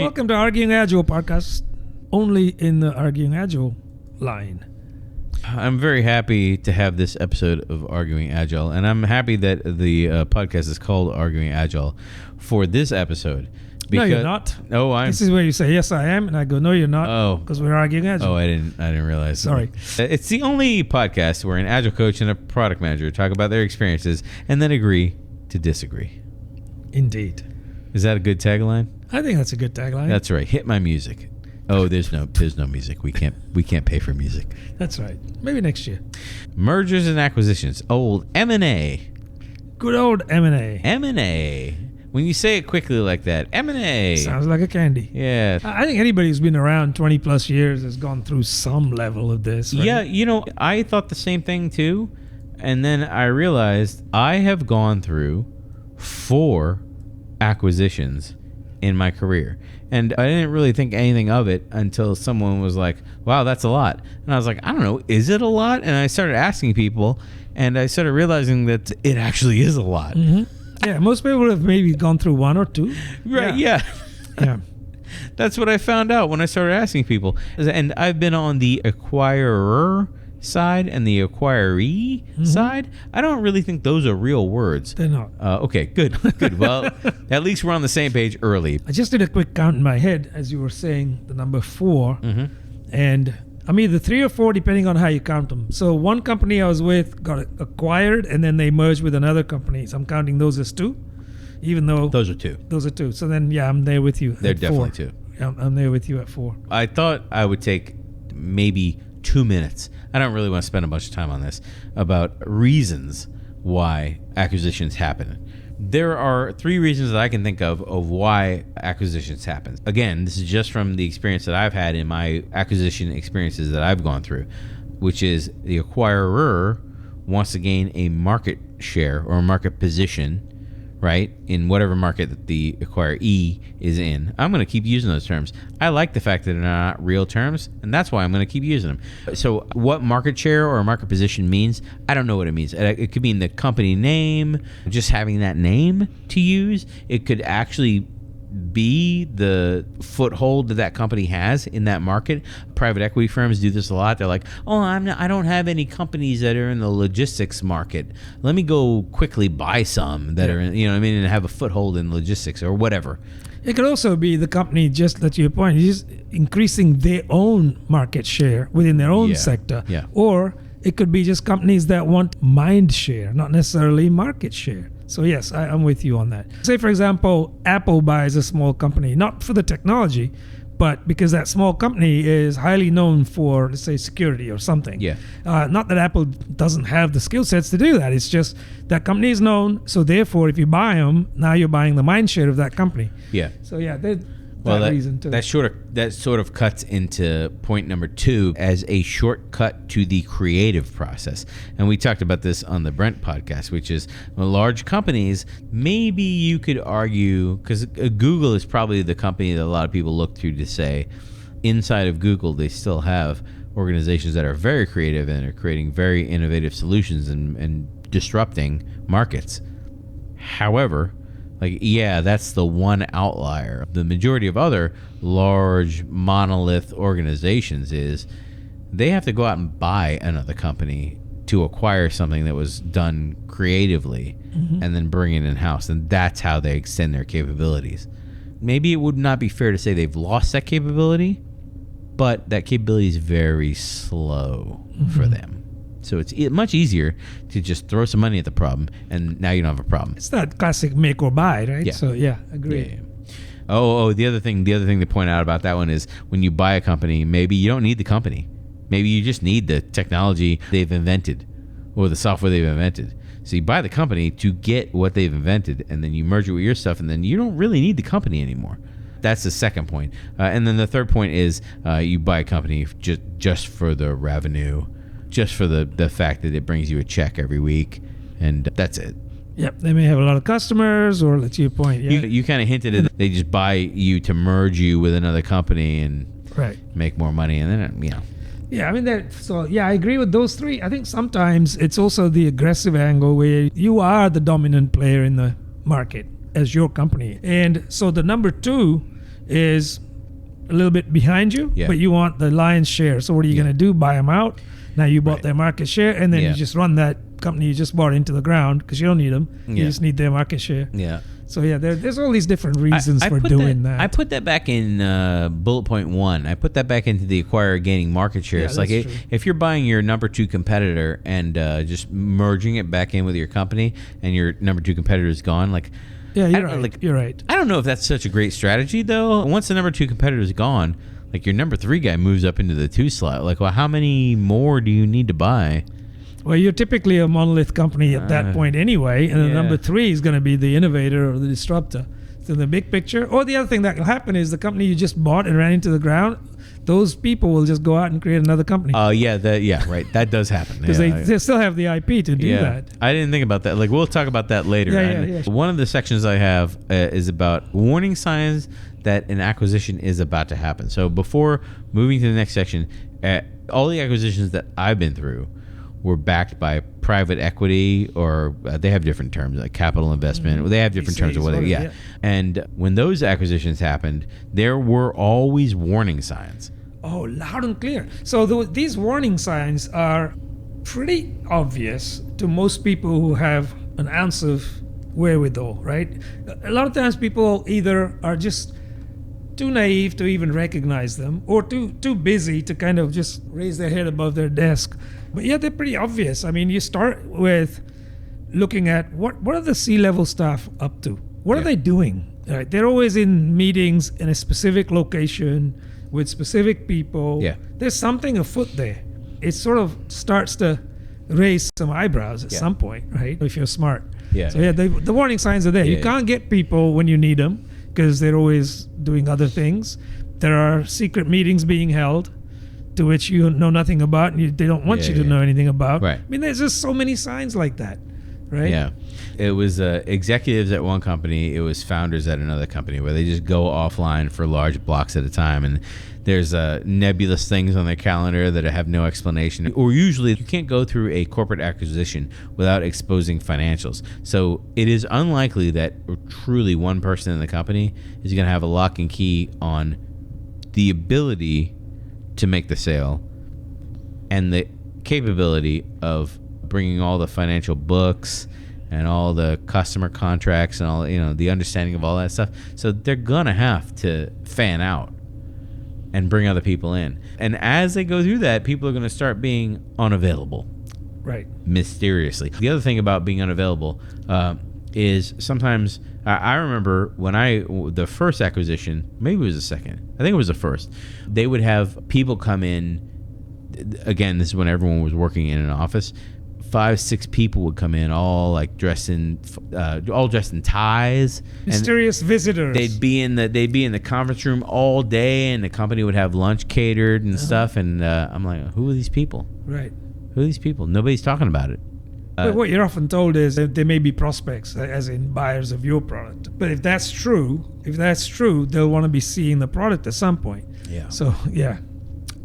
Welcome to Arguing Agile podcast, only in the Arguing Agile line. I'm very happy to have this episode of Arguing Agile, and I'm happy that the podcast is called Arguing Agile for this episode. No, you're not. Oh, This is where you say, yes, I am, and I go, no, you're not, because we're arguing Agile. Oh, I didn't realize. Sorry. It's the only podcast where an Agile coach and a product manager talk about their experiences and then agree to disagree. Indeed. Is that a good tagline? I think that's a good tagline. That's right. Hit my music. Oh, there's no music. We can't pay for music. That's right. Maybe next year. Mergers and acquisitions. Old M&A. Good old M&A. M&A. When you say it quickly like that, M&A. Sounds like a candy. Yeah. I think anybody who's been around 20 plus years has gone through some level of this. Right? Yeah, I thought the same thing too. And then I realized I have gone through 4 acquisitions in my career. And I didn't really think anything of it until someone was like, wow, that's a lot. And I was like, I don't know, is it a lot? And I started asking people, and I started realizing that it actually is a lot. Mm-hmm. Yeah, most people have maybe gone through 1 or 2. Right, yeah. Yeah. That's what I found out when I started asking people. And I've been on the acquirer side and the acquiree side. I don't really think those are real words. They're not. Okay, good. Well, at least we're on the same page early. I just did a quick count in my head as you were saying the number 4. Mm-hmm. And I'm either 3 or 4 depending on how you count them. So one company I was with got acquired and then they merged with another company. So I'm counting those as 2, even though... Those are 2. Those are 2. So then, yeah, I'm there with you. They're definitely 4. 2. Yeah, I'm there with you at 4. I thought I would take maybe 2 minutes. I don't really want to spend a bunch of time on this, about reasons why acquisitions happen. There are 3 reasons that I can think of why acquisitions happen. Again, this is just from the experience that I've had in my acquisition experiences that I've gone through, which is the acquirer wants to gain a market share or a market position, right, in whatever market that the acquiree is in. I'm going to keep using those terms. I like the fact that they're not real terms, and that's why I'm going to keep using them. So what market share or market position means, I don't know what it means. It could mean the company name, just having that name to use. It could actually be the foothold that company has in that market. Private equity firms do this a lot. They're like, oh, I don't have any companies that are in the logistics market. Let me go quickly buy some that are in, and have a foothold in logistics or whatever. It could also be the company, just to your point, is increasing their own market share within their own sector. Yeah. Or it could be just companies that want mind share, not necessarily market share. So yes, I'm with you on that. Say, for example, Apple buys a small company, not for the technology, but because that small company is highly known for, let's say, security or something. Yeah. Not that Apple doesn't have the skill sets to do that. It's just that company is known. So therefore, if you buy them, now you're buying the mind share of that company. Yeah. So yeah, that reason too. That sort of cuts into point number 2 as a shortcut to the creative process. And we talked about this on the Brent podcast, which is large companies, maybe you could argue, because Google is probably the company that a lot of people look to say, inside of Google, they still have organizations that are very creative and are creating very innovative solutions and disrupting markets. However, that's the one outlier. The majority of other large monolith organizations is they have to go out and buy another company to acquire something that was done creatively and then bring it in-house. And that's how they extend their capabilities. Maybe it would not be fair to say they've lost that capability, but that capability is very slow for them. So it's much easier to just throw some money at the problem, and now you don't have a problem. It's that classic make or buy, right? Yeah. So yeah, agreed. Yeah. Oh, the other thing to point out about that one is when you buy a company, maybe you don't need the company. Maybe you just need the technology they've invented or the software they've invented. So you buy the company to get what they've invented, and then you merge it with your stuff, and then you don't really need the company anymore. That's the second point. And then the third point is you buy a company just for the revenue, just for the fact that it brings you a check every week, and that's it. Yep, they may have a lot of customers, or to your point, yeah. You kind of hinted at they just buy you to merge you with another company and make more money, and then Yeah, I mean, I agree with those 3. I think sometimes it's also the aggressive angle where you are the dominant player in the market as your company, and so the number 2 is a little bit behind you, Yeah. but you want the lion's share. So what are you going to do? Buy them out? Now you bought Right. their market share, and then Yeah. you just run that company you just bought into the ground because you don't need them. You Yeah. just need their market share. Yeah. So yeah, there's all these different reasons I for put doing that. I put that back in bullet point 1. I put that back into the acquirer gaining market share. Yeah, It's like that's true. if you're buying your number 2 competitor and just merging it back in with your company, and your number 2 competitor is gone, like Yeah, I you're don't know, right. like, You're right. I don't know if that's such a great strategy though. Once the number 2 competitor is gone, like your number 3 guy moves up into the 2 slot. Like, well, how many more do you need to buy? Well, you're typically a monolith company at that point anyway, and the yeah. number 3 is going to be the innovator or the disruptor. So the big picture, or the other thing that will happen is the company you just bought and ran into the ground, those people will just go out and create another company Yeah, right. That does happen. because they still have the IP to do that. I didn't think about that. Like, we'll talk about that later. Yeah. One of the sections I have is about warning signs that an acquisition is about to happen. So before moving to the next section, all the acquisitions that I've been through were backed by private equity, or they have different terms like capital investment. They have different terms of whatever. Yeah. And when those acquisitions happened, there were always warning signs. Oh, loud and clear. So these warning signs are pretty obvious to most people who have an ounce of wherewithal, right? A lot of times people either are just too naive to even recognize them, or too busy to kind of just raise their head above their desk. But yeah, they're pretty obvious. I mean, you start with looking at what are the C-level staff up to? What are they doing? Right? They're always in meetings in a specific location with specific people. Yeah. There's something afoot there. It sort of starts to raise some eyebrows at some point, right? If you're smart. Yeah. So yeah, the warning signs are there. You can't get people when you need them because they're always doing other things. There are secret meetings being held to which you know nothing about, and they don't want you to know anything about. Right. I mean, there's just so many signs like that, right? Yeah. It was executives at one company. It was founders at another company where they just go offline for large blocks at a time. And there's nebulous things on their calendar that have no explanation. Or usually you can't go through a corporate acquisition without exposing financials. So it is unlikely that truly one person in the company is going to have a lock and key on the ability to make the sale and the capability of bringing all the financial books and all the customer contracts and all, the understanding of all that stuff. So they're gonna have to fan out and bring other people in. And as they go through that, people are gonna start being unavailable. Right. Mysteriously. The other thing about being unavailable is sometimes I remember when the first acquisition, maybe it was the second, I think it was the first, they would have people come in. Again, this is when everyone was working in an office. 5-6 people would come in, all dressed in ties. Mysterious visitors. They'd be in the conference room all day, and the company would have lunch catered and stuff. And I'm like, who are these people? Right. Who are these people? Nobody's talking about it. But what you're often told is that they may be prospects, as in buyers of your product. But if that's true, they'll want to be seeing the product at some point. Yeah. So yeah.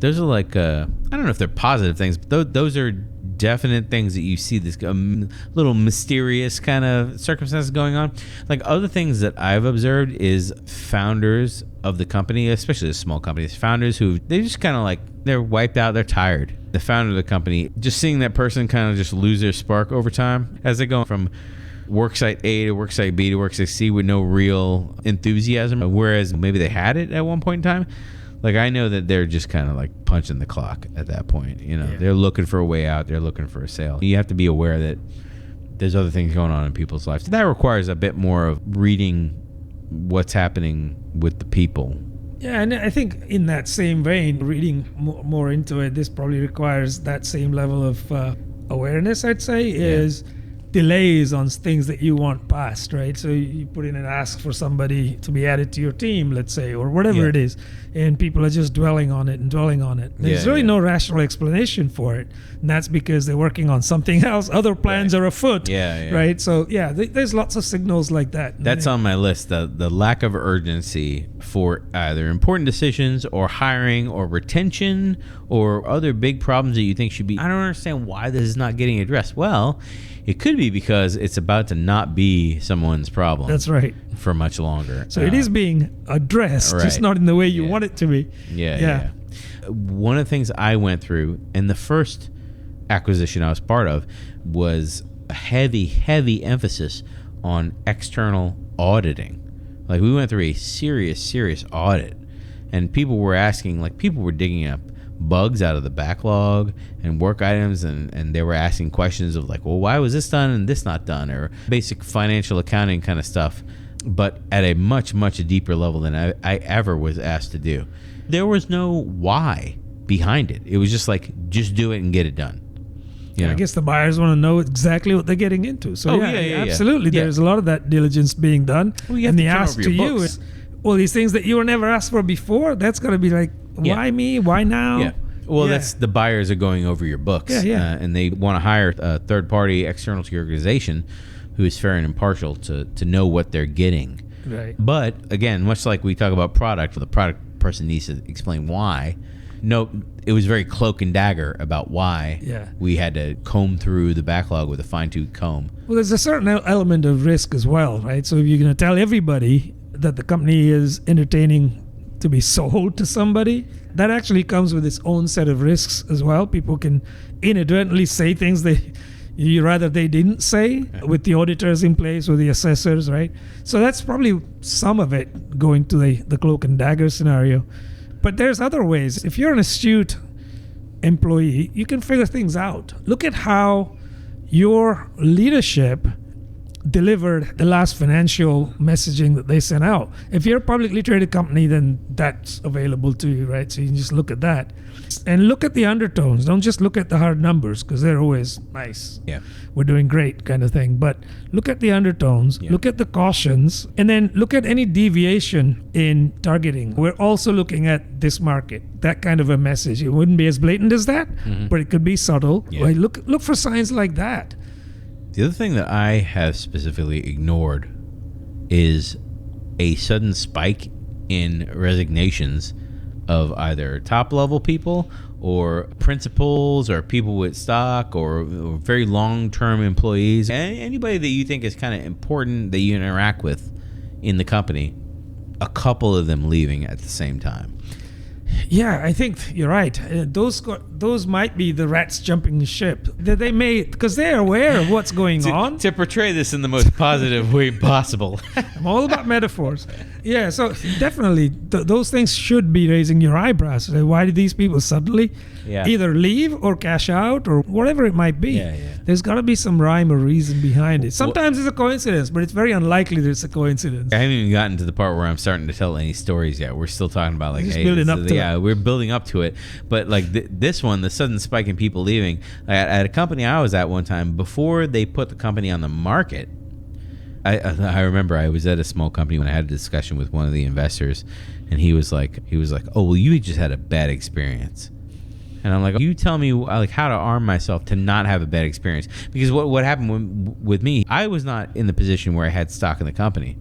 Those are I don't know if they're positive things, but those are definite things that you see this little mysterious kind of circumstances going on. Like other things that I've observed is founders of the company, especially the small companies, founders who they just kind of they're wiped out, they're tired. The founder of the company, just seeing that person kind of just lose their spark over time as they go from worksite A to worksite B to worksite C with no real enthusiasm, whereas maybe they had it at one point in time. I know that they're just kind of punching the clock at that point. They're looking for a way out. They're looking for a sale. You have to be aware that there's other things going on in people's lives. That requires a bit more of reading what's happening with the people. Yeah, and I think in that same vein, reading more into it, this probably requires that same level of awareness, I'd say, is delays on things that you want passed, right? So you put in an ask for somebody to be added to your team, let's say, or whatever it is, and people are just dwelling on it. There's really no rational explanation for it, and that's because they're working on something else. Other plans are afoot, right? So there's lots of signals like that. That's on my list, the lack of urgency for either important decisions or hiring or retention or other big problems that you think should be. I don't understand why this is not getting addressed. Well, It could be because it's about to not be someone's problem. That's right. For much longer. So it is being addressed, right. just not in the way you want it to be. Yeah. One of the things I went through, and the first acquisition I was part of, was a heavy emphasis on external auditing. Like, we went through a serious audit, and people were digging up bugs out of the backlog and work items, and they were asking questions of like, well, why was this done and this not done, or basic financial accounting kind of stuff, but at a much deeper level than I ever was asked to do. There was no why behind it. It was just like, just do it and get it done. I guess the buyers want to know exactly what they're getting into. So absolutely. Yeah. There's a lot of that diligence being done. Well, and the ask to you is, well, these things that you were never asked for before, that's got to be like, why me? Why now? Yeah. Well, that's the buyers are going over your books. And they want to hire a third-party external to your organization who is fair and impartial to know what they're getting. Right. But, again, much like we talk about product, the product person needs to explain why. No, it was very cloak and dagger about why we had to comb through the backlog with a fine-tooth comb. Well, there's a certain element of risk as well, right? So if you're going to tell everybody that the company is entertaining to be sold to somebody, that actually comes with its own set of risks as well. People can inadvertently say things you rather they didn't say with the auditors in place or the assessors, right? So that's probably some of it going to the cloak and dagger scenario. But there's other ways. If you're an astute employee, you can figure things out. Look at how your leadership delivered the last financial messaging that they sent out. If you're a publicly traded company, then that's available to you, right? So you can just look at that. And look at the undertones. Don't just look at the hard numbers, because they're always nice. Yeah. We're doing great kind of thing. But look at the undertones, look at the cautions, and then look at any deviation in targeting. We're also looking at this market, that kind of a message. It wouldn't be as blatant as that, but it could be subtle. Yeah. Right? Look for signs like that. The other thing that I have specifically ignored is a sudden spike in resignations of either top-level people or principals or people with stock or very long-term employees. Anybody that you think is kind of important that you interact with in the company, a couple of them leaving at the same time. Yeah, I think you're right. Those might be the rats jumping the ship. That they may, because they're aware of what's going on. To portray this in the most positive way possible. I'm all about metaphors. Yeah, so definitely those things should be raising your eyebrows. Why did these people suddenly either leave or cash out or whatever it might be? There's got to be some rhyme or reason behind it. Sometimes it's a coincidence, but it's very unlikely that it's a coincidence. I haven't even gotten to the part where I'm starting to tell any stories yet. We're still talking about like, just building up to it. We're building up to it. But like this one, the sudden spike in people leaving, at a company I was at one time, before they put the company on the market, I remember I was at a small company when I had a discussion with one of the investors, and he was like, oh, well, you just had a bad experience. And I'm like, you tell me like how to arm myself to not have a bad experience. Because what happened with me, I was not in the position where I had stock in the company.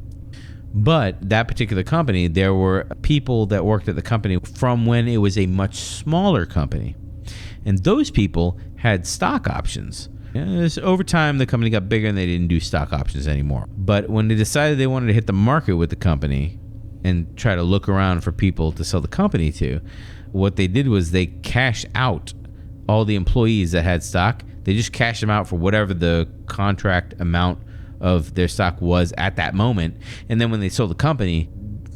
But that particular company, there were people that worked at the company from when it was a much smaller company. And those people had stock options. Over time, the company got bigger and they didn't do stock options anymore. But when they decided they wanted to hit the market with the company and try to look around for people to sell the company to, what they did was they cashed out all the employees that had stock. They just cashed them out for whatever the contract amount of their stock was at that moment. And then when they sold the company,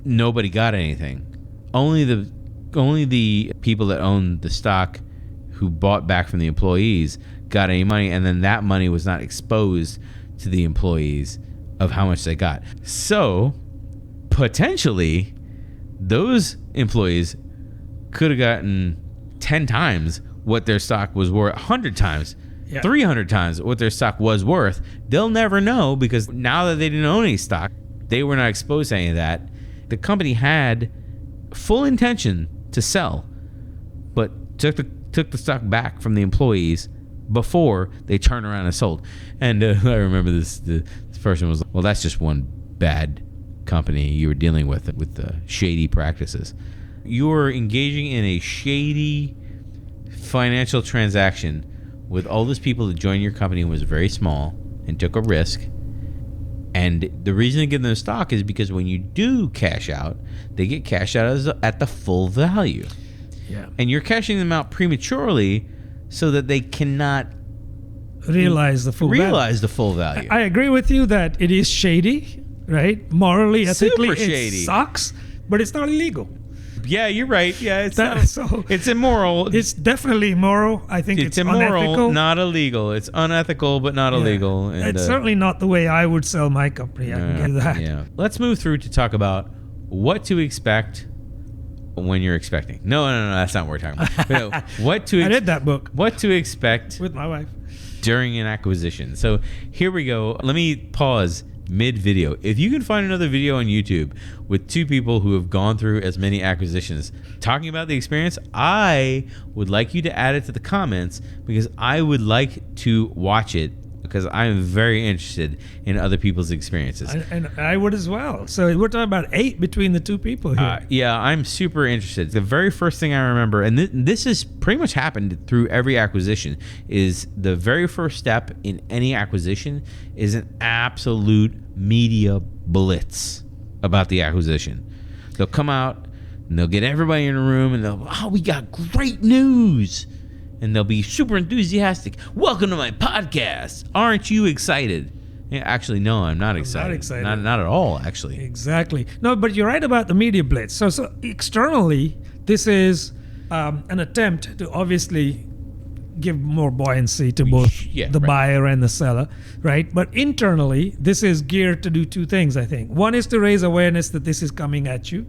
nobody got anything. Only the people that owned the stock who bought back from the employees got any money, and then that money was not exposed to the employees of how much they got. So potentially those employees could have gotten 10 times what their stock was worth, 100 times, 300 times what their stock was worth. They'll never know, because now that they didn't own any stock, they were not exposed to any of that. The company had full intention to sell, but took the stock back from the employees before they turned around and sold. And I remember this person was like, well, that's just one bad company you were dealing with shady practices. You were engaging in a shady financial transaction with all those people that joined your company and was very small, and took a risk. And the reason to give them stock is because when you do cash out, they get cashed out at the full value. Yeah. And you're cashing them out prematurely so that they cannot realize the full value. I agree with you that it is shady, right? Morally, ethically, Super shady. It sucks, but it's not illegal. Yeah, you're right. Yeah, it's it's immoral. It's definitely immoral. I think it's immoral, unethical. not illegal. It's unethical, but not illegal. And, it's certainly not the way I would sell my company. I can get that. Yeah. Let's move through to talk about what to expect when you're expecting. No, that's not what we're talking about. But no, I read that book. What to expect with my wife during an acquisition. So here we go. Let me pause mid-video. If you can find another video on YouTube with two people who have gone through as many acquisitions talking about the experience, I would like you to add it to the comments because I would like to watch it because I am very interested in other people's experiences. And I would as well. So we're talking about 8 between the two people here. Yeah, I'm super interested. The very first thing I remember, and this has pretty much happened through every acquisition, is the very first step in any acquisition is an absolute media blitz about the acquisition. They'll come out and they'll get everybody in a room and they'll, we got great news. And they'll be super enthusiastic. Welcome to my podcast. Aren't you excited? Yeah, actually, no, I'm not excited. Not excited. Not at all, actually. Exactly. No, but you're right about the media blitz. So externally, this is an attempt to obviously give more buoyancy to both the buyer and the seller, right? But internally, this is geared to do 2 things, I think. One is to raise awareness that this is coming at you,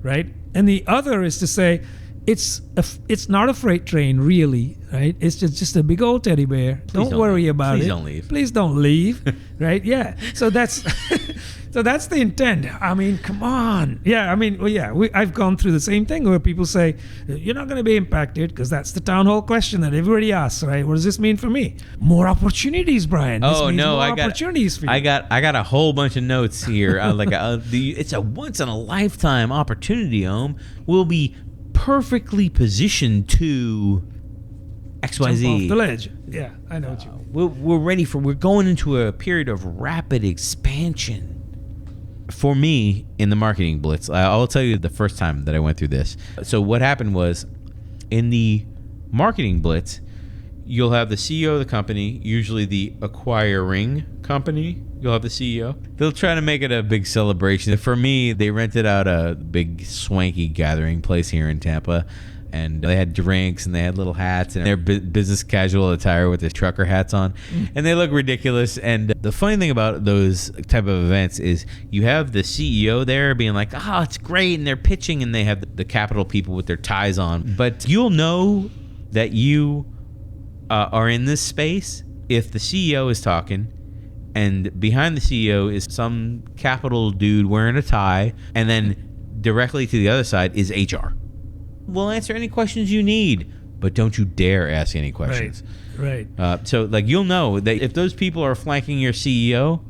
right? And the other is to say, it's not a freight train, really, right? It's just a big old teddy bear. Don't worry about it. Please don't leave. Please don't leave, right? Yeah. So that's the intent. I mean, come on. Yeah. I mean, I've gone through the same thing where people say you're not going to be impacted because that's the town hall question that everybody asks, right? What does this mean for me? More opportunities, Brian. This means more opportunities for you. I got a whole bunch of notes here. It's a once in a lifetime opportunity. We'll be perfectly positioned to XYZ. Jump off the ledge. Yeah, I know what you mean. We're going into a period of rapid expansion. For me, in the marketing blitz, I'll tell you the first time that I went through this. So what happened was, in the marketing blitz, you'll have the CEO of the company, usually the acquiring company. You'll have the CEO. They'll try to make it a big celebration. For me, they rented out a big swanky gathering place here in Tampa, and they had drinks and they had little hats and their business casual attire with their trucker hats on, and they look ridiculous. And the funny thing about those type of events is you have the CEO there being like, it's great, and they're pitching, and they have the Capitol people with their ties on. But you'll know that you are in this space if the CEO is talking, and behind the CEO is some Capitol dude wearing a tie, and then directly to the other side is HR. We'll answer any questions you need, but don't you dare ask any questions. Right. So you'll know that if those people are flanking your CEO,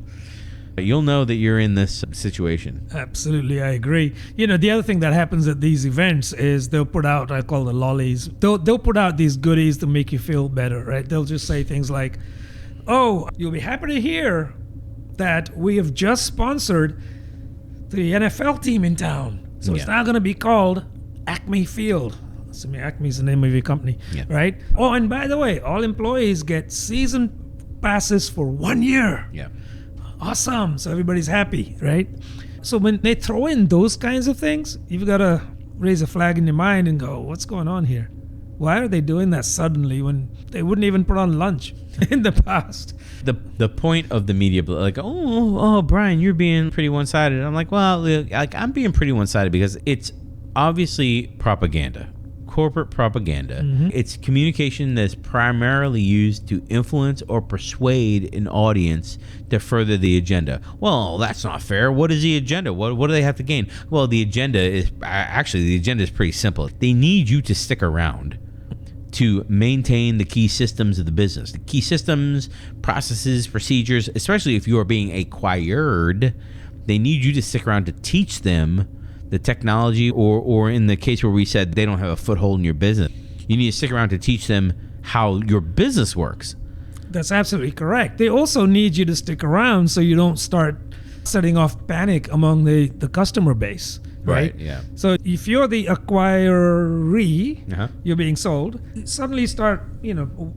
you'll know that you're in this situation. Absolutely, I agree. The other thing that happens at these events is they'll put out, I call the lollies. They'll put out these goodies to make you feel better, right? They'll just say things like, you'll be happy to hear that we have just sponsored the NFL team in town. So it's now going to be called Acme Field. Acme's the name of your company, right? Oh, and by the way, all employees get season passes for 1 year. Yeah. Awesome. So everybody's happy, right? So when they throw in those kinds of things, you've got to raise a flag in your mind and go, what's going on here? Why are they doing that suddenly when they wouldn't even put on lunch in the past? The point of the media, like, Brian, you're being pretty one-sided. I'm like, well, I'm being pretty one-sided because it's obviously propaganda, corporate propaganda. Mm-hmm. It's communication that's primarily used to influence or persuade an audience to further the agenda. Well, that's not fair. What is the agenda? What do they have to gain? Well, the agenda is pretty simple. They need you to stick around to maintain the key systems of the business. The key systems, processes, procedures, especially if you are being acquired, they need you to stick around to teach them the technology, or in the case where we said they don't have a foothold in your business, you need to stick around to teach them how your business works. That's absolutely correct. They also need you to stick around so you don't start setting off panic among the customer base. Right? Yeah. So if you're the acquiree, Uh-huh. you're being sold, suddenly start,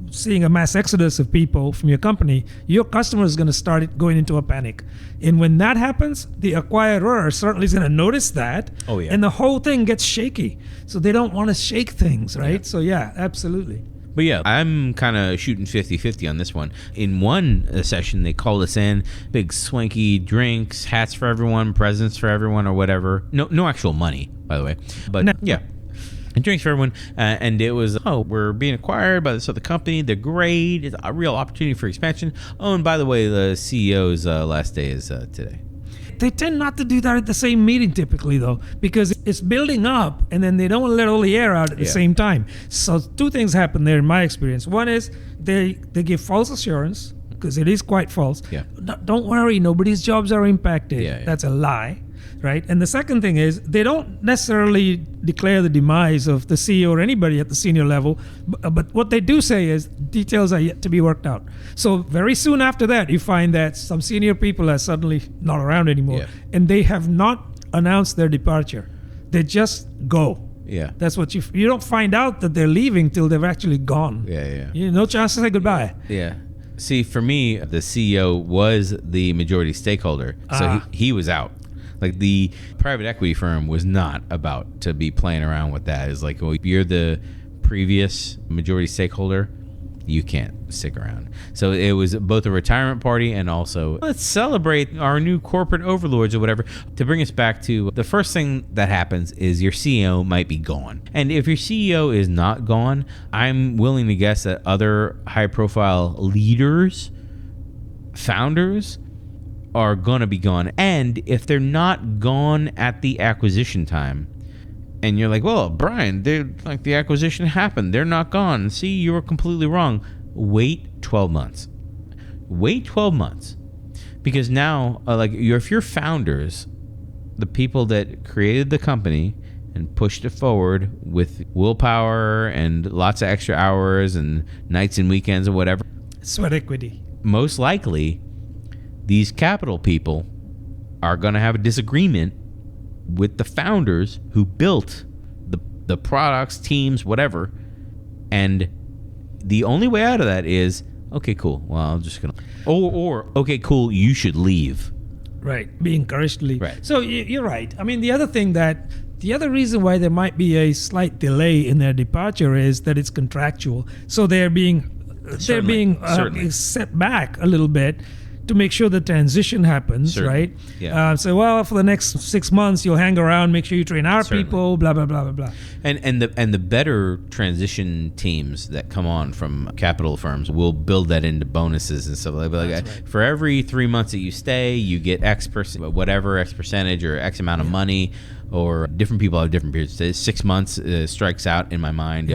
seeing a mass exodus of people from your company, your customer is going to start going into a panic. And when that happens, the acquirer certainly is going to notice that. Oh, yeah. And the whole thing gets shaky. So they don't want to shake things, right? Yeah. So yeah, absolutely. But yeah, I'm kind of shooting 50-50 on this one. In one session, they called us in, big swanky drinks, hats for everyone, presents for everyone, or whatever. No actual money, by the way. But No. yeah, and drinks for everyone. And it was, we're being acquired by this other company. They're great. It's a real opportunity for expansion. Oh, and by the way, the CEO's last day is today. They tend not to do that at the same meeting typically, though, because it's building up and then they don't want to let all the air out at the same time. So two things happen there in my experience. One is they give false assurance, because it is quite false. Yeah. Don't worry, nobody's jobs are impacted. Yeah. That's a lie, right? And the second thing is they don't necessarily declare the demise of the CEO or anybody at the senior level, but what they do say is details are yet to be worked out. So very soon after that, you find that some senior people are suddenly not around anymore, and they have not announced their departure. They just go. Yeah. That's what you don't find out that they're leaving till they've actually gone. No chance to say goodbye. Yeah. See, for me, the CEO was the majority stakeholder, so he was out. Like, the private equity firm was not about to be playing around with that. It's like, well, you're the previous majority stakeholder, you can't stick around. So it was both a retirement party and also, let's celebrate our new corporate overlords or whatever. To bring us back to the first thing that happens is your CEO might be gone. And if your CEO is not gone, I'm willing to guess that other high-profile leaders, founders, are going to be gone. And if they're not gone at the acquisition time, and you're like, well, Brian, the acquisition happened, they're not gone. See, you were completely wrong. Wait 12 months. Wait 12 months. Because now, if your founders, the people that created the company and pushed it forward with willpower and lots of extra hours and nights and weekends or whatever, Sweat equity. most likely, these capital people are going to have a disagreement with the founders who built the products, teams, whatever. And the only way out of that is, okay, cool. Well, I'm just going to... Or, okay, cool, you should leave. Right. Be encouraged to leave. Right. So you're right. I mean, the other reason why there might be a slight delay in their departure is that it's contractual. So they're being set back a little bit to make sure the transition happens, right? Yeah. So, well, for the next 6 months, you'll hang around, make sure you train our people, blah, blah, blah, blah, blah. And the better transition teams that come on from capital firms will build that into bonuses and stuff like that. Right. For every 3 months that you stay, you get X percentage or X amount of money, or different people have different periods. 6 months strikes out in my mind.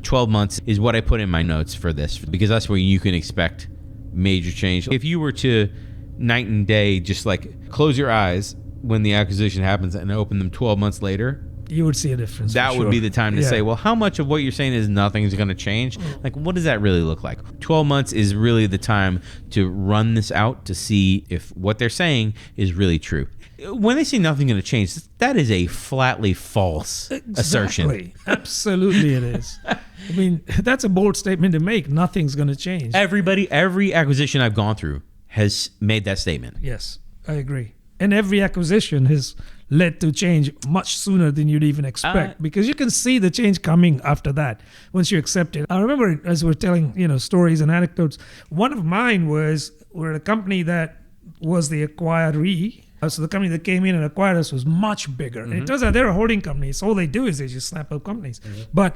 12 months is what I put in my notes for this, because that's where you can expect major change. If you were to night and day just like close your eyes when the acquisition happens and open them 12 months later, you would see a difference. That would be the time to say, well, how much of what you're saying is nothing is going to change? Like, what does that really look like? 12 months is really the time to run this out to see if what they're saying is really true. When they say nothing's going to change, that is a flatly false assertion. Absolutely it is. I mean, that's a bold statement to make. Nothing's going to change. Every acquisition I've gone through has made that statement. Yes, I agree. And every acquisition has led to change much sooner than you'd even expect, because you can see the change coming after that once you accept it. I remember, as we're telling stories and anecdotes, one of mine was we're a company that was the acquiree. So the company that came in and acquired us was much bigger. And it turns out they're a holding company. So all they do is they just snap up companies. But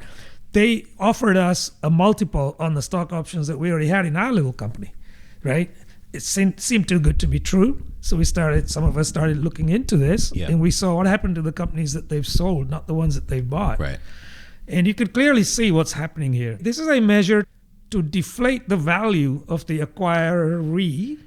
they offered us a multiple on the stock options that we already had in our little company, right? It seemed too good to be true. So some of us started looking into this, and we saw what happened to the companies that they've sold, not the ones that they've bought. Right. And you could clearly see what's happening here. This is a measure to deflate the value of the acquiree,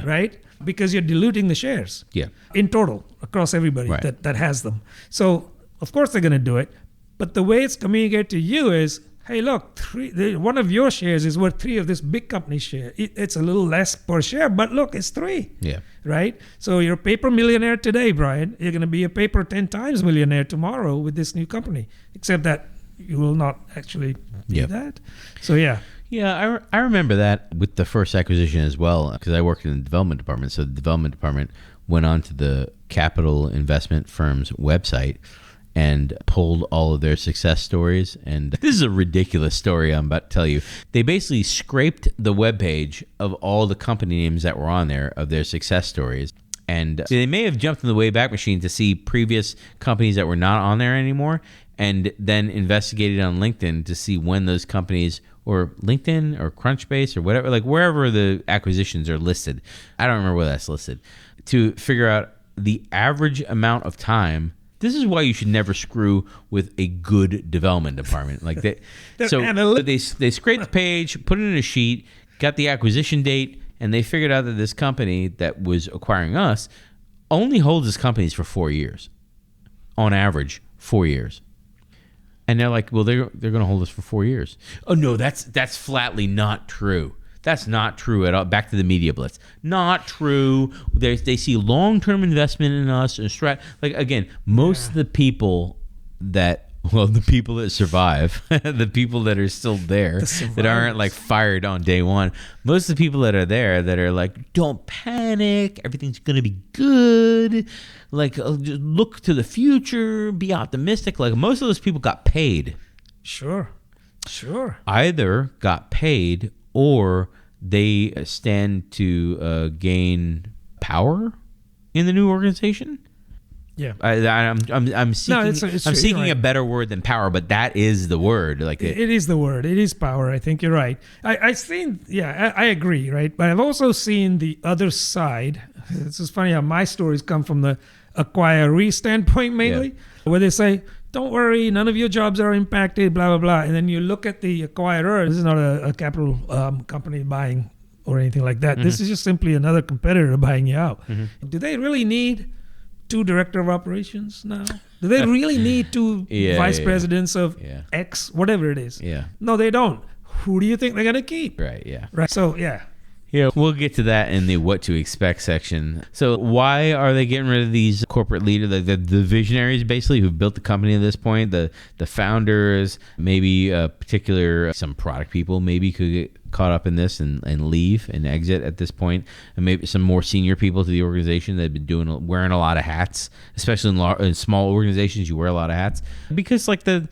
right? Because you're diluting the shares in total across everybody that has them. So, of course, they're going to do it. But the way it's communicated to you is, hey, look, one of your shares is worth 3 of this big company's share. It's a little less per share, but look, it's 3. Yeah. Right? So you're a paper millionaire today, Brian. You're going to be a paper 10 times millionaire tomorrow with this new company, except that you will not actually be that. So, yeah. Yeah, I remember that with the first acquisition as well, because I worked in the development department. So the development department went onto the capital investment firm's website and pulled all of their success stories. And this is a ridiculous story I'm about to tell you. They basically scraped the webpage of all the company names that were on there of their success stories. And they may have jumped in the Wayback Machine to see previous companies that were not on there anymore, and then investigated on LinkedIn to see when those companies, or LinkedIn or Crunchbase or whatever, like wherever the acquisitions are listed. I don't remember where that's listed. To figure out the average amount of time. This is why you should never screw with a good development department. Like they, they scraped the page, put it in a sheet, got the acquisition date, and they figured out that this company that was acquiring us only holds its companies for 4 years, on average 4 years. And they're like, well, they're going to hold us for 4 years. Oh no, that's flatly not true. That's not true at all. Back to the media blitz. Not true. They see long-term investment in us. And like, again, most of the people that, well, the people that survive, the people that are still there, that aren't like fired on day one, most of the people that are there that are like, don't panic, everything's going to be good. Like, just look to the future, be optimistic. Like, most of those people got paid. Sure. Either got paid or they stand to gain power in the new organization. Yeah, I'm seeking a better word than power, but that is the word. Like it is the word. It is power. I think you're right. I've seen. Yeah, I agree. Right, but I've also seen the other side. It's just funny how my stories come from the acquiree standpoint mainly, where they say, don't worry, none of your jobs are impacted, blah, blah, blah. And then you look at the acquirer. This is not a capital company buying or anything like that. Mm-hmm. This is just simply another competitor buying you out. Mm-hmm. Do they really need 2 director of operations now? Do they really need 2 vice presidents of X, whatever it is? Yeah. No, they don't. Who do you think they're going to keep? Right, yeah. Right. So, yeah. Yeah, we'll get to that in the what to expect section. So why are they getting rid of these corporate leaders, the visionaries basically who built the company at this point, the founders, maybe some product people maybe could get caught up in this and leave and exit at this point, and maybe some more senior people to the organization that have been wearing a lot of hats, especially in small organizations. You wear a lot of hats because like the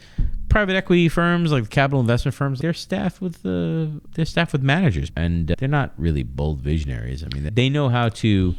private equity firms, like the capital investment firms, they're staffed with managers, and they're not really bold visionaries. I mean, they know how to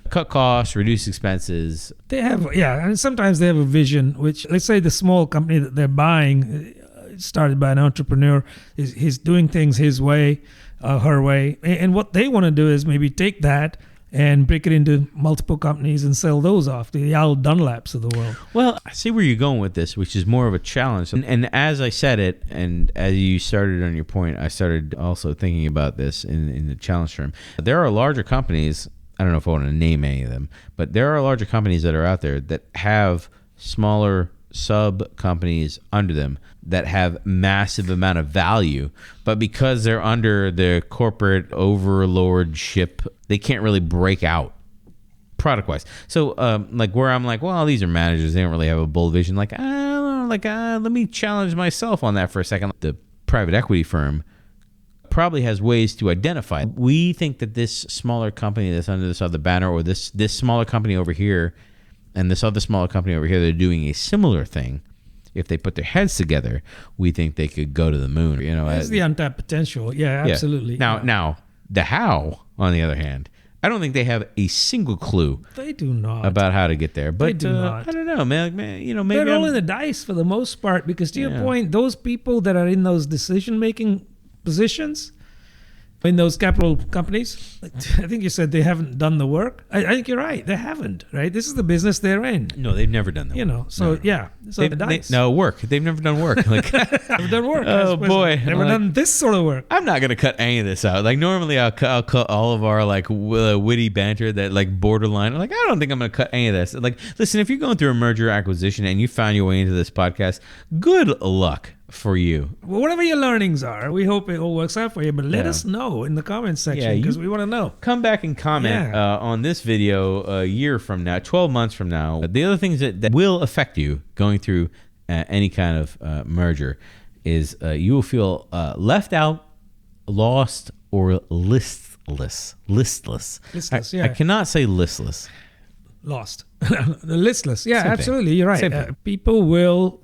cut costs, reduce expenses. They have, and sometimes they have a vision, which, let's say the small company that they're buying, started by an entrepreneur, he's doing things his way, her way, and what they want to do is maybe take that and break it into multiple companies and sell those off, the Al Dunlaps of the world. Well, I see where you're going with this, which is more of a challenge. And as I said it, and as you started on your point, I started also thinking about this in the challenge term. There are larger companies, I don't know if I want to name any of them, but there are larger companies that are out there that have smaller sub companies under them that have massive amount of value, but because they're under the corporate overlordship, they can't really break out product wise. So like where I'm like, well, these are managers, they don't really have a bold vision. Like, let me challenge myself on that for a second. The private equity firm probably has ways to identify. We think that this smaller company that's under this other banner, or this smaller company over here and this other smaller company over here, they're doing a similar thing. If they put their heads together, we think they could go to the moon. You know, that's the untapped potential. Yeah, absolutely. Now, the how, on the other hand, I don't think they have a single clue. They do not about how to get there. But they do not. I don't know, man. Maybe they're rolling the dice for the most part, because to your point, those people that are in those decision-making positions in those capital companies, I think you said they haven't done the work. I think you're right. They haven't, right? This is the business they're in. No, they've never done that. So the dice. Work. They've never done work. Like, never done work. Oh boy, never done this sort of work. I'm not gonna cut any of this out. Like normally, I'll cut all of our like witty banter that like borderline. Like I don't think I'm gonna cut any of this. Like listen, if you're going through a merger acquisition and you found your way into this podcast, good luck. for you. Well, whatever your learnings are, we hope it all works out for you. But let us know in the comments section because we want to know. Come back and comment on this video a year from now, 12 months from now. The other things that will affect you going through any kind of merger is you will feel left out, lost, or listless. Listless, yeah. I cannot say listless. Lost. Listless. Yeah, Same absolutely. thing. You're right. People will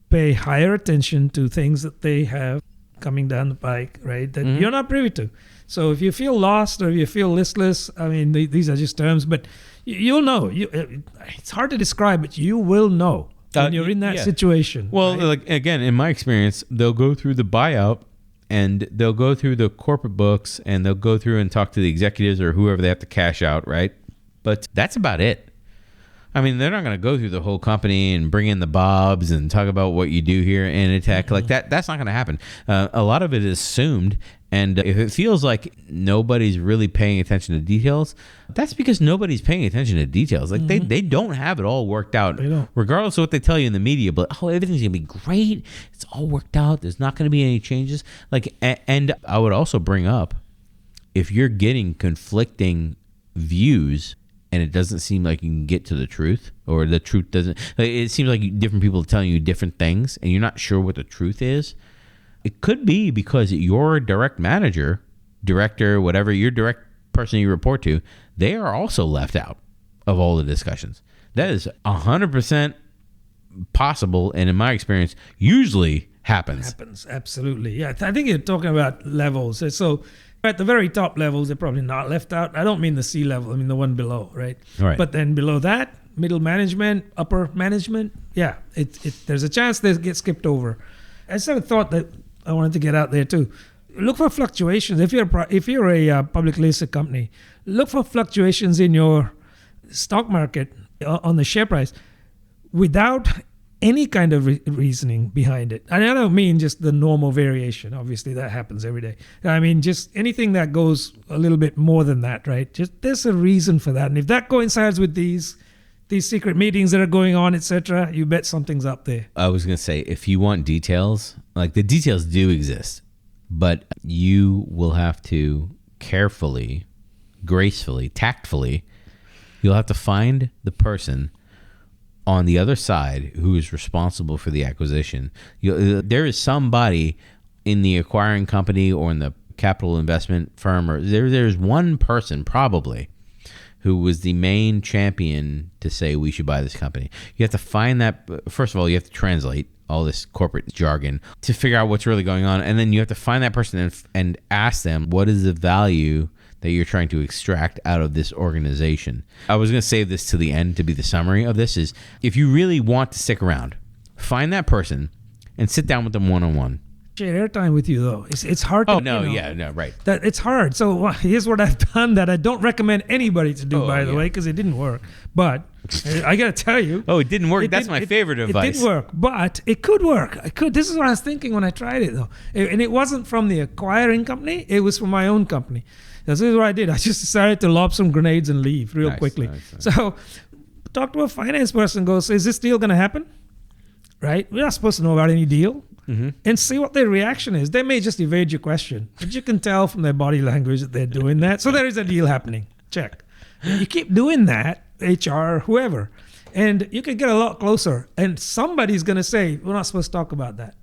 pay higher attention to things that they have coming down the pike, right? That you're not privy to. So if you feel lost or you feel listless, I mean, these are just terms, but you'll know. It's hard to describe, but you will know when you're in that situation. Well, right? like again, in my experience, they'll go through the buyout and they'll go through the corporate books and they'll go through and talk to the executives or whoever they have to cash out, right? But that's about it. I mean, they're not going to go through the whole company and bring in the bobs and talk about what you do here in a tech like that. That's not going to happen. A lot of it is assumed. And if it feels like nobody's really paying attention to details, that's because nobody's paying attention to details. Like they don't have it all worked out, regardless of what they tell you in the media. But everything's going to be great. It's all worked out. There's not going to be any changes. Like, and I would also bring up, if you're getting conflicting views, and it doesn't seem like you can get to the truth, or the truth doesn't, like, it seems like different people are telling you different things and you're not sure what the truth is. It could be because your direct manager, director, whatever, your direct person you report to, they are also left out of all the discussions. That is 100% possible, and in my experience, usually happens. Absolutely. Yeah, I think you're talking about levels. So at the very top levels, they're probably not left out. I don't mean the C level. I mean the one below, right? Right. But then below that, middle management, upper management, yeah, there's a chance they get skipped over. I sort of thought that I wanted to get out there too. Look for fluctuations. If you're a publicly listed company, look for fluctuations in your stock market on the share price without any kind of reasoning behind it. And I don't mean just the normal variation. Obviously, that happens every day. I mean, just anything that goes a little bit more than that, right? Just there's a reason for that. And if that coincides with these secret meetings that are going on, etc., you bet something's up there. I was going to say, if you want details, like the details do exist, but you will have to carefully, gracefully, tactfully, you'll have to find the person on the other side who is responsible for the acquisition. There is somebody in the acquiring company or in the capital investment firm, or there's one person probably who was the main champion to say we should buy this company. You have to find that. First of all, you have to translate all this corporate jargon to figure out what's really going on, and then you have to find that person and ask them, what is the value that you're trying to extract out of this organization? I was going to save this to the end to be the summary of this. Is if you really want to stick around, find that person and sit down with them one-on-one. Share airtime with you though. It's hard to. Oh no, right. That it's hard. So here's what I've done that I don't recommend anybody to do, by the way, because it didn't work. But I got to tell you. Oh, it didn't work. That's my favorite advice. It didn't work, but it could work. This is what I was thinking when I tried it though, and it wasn't from the acquiring company. It was from my own company. This is what I did. I just decided to lob some grenades and leave real quickly. Nice. So talk to a finance person. Goes, is this deal going to happen? Right? We're not supposed to know about any deal. And see what their reaction is. They may just evade your question, but you can tell from their body language that they're doing that. So there is a deal happening. Check. You keep doing that, HR, whoever, and you can get a lot closer. And somebody's going to say, we're not supposed to talk about that.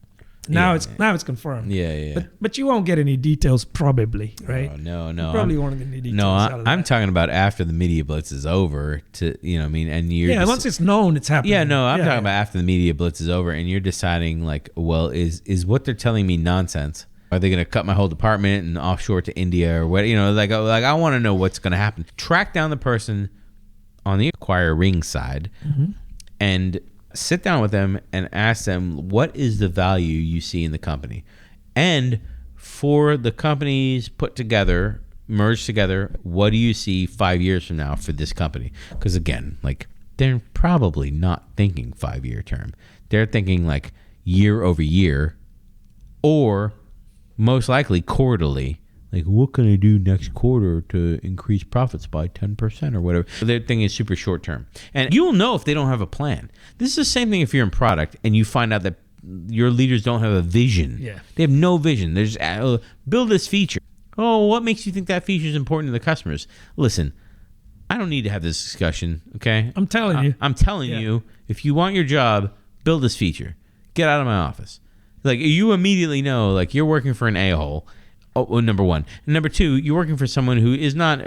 Now it's confirmed. Yeah. But you won't get any details probably, right? Oh, no. You probably won't get any details. No, out of that. I'm talking about after the media blitz is over. And you're once it's known, it's happening. Yeah, no, I'm talking about after the media blitz is over, and you're deciding like, well, is what they're telling me nonsense? Are they going to cut my whole department and offshore to India or what? Like I want to know what's going to happen. Track down the person on the acquiring side, and sit down with them and ask them, what is the value you see in the company? And for the companies merged together, what do you see 5 years from now for this company? Because again, like they're probably not thinking 5-year term. They're thinking like year over year, or most likely quarterly. Like, what can I do next quarter to increase profits by 10% or whatever? Their thing is super short term. And you'll know if they don't have a plan. This is the same thing if you're in product and you find out that your leaders don't have a vision. Yeah. They have no vision. They're just build this feature. Oh, what makes you think that feature is important to the customers? Listen, I don't need to have this discussion, okay? I'm telling you. I'm telling you, if you want your job, build this feature. Get out of my office. Like, you immediately know, like, you're working for an a-hole. Oh, number one. And number two, you're working for someone who is not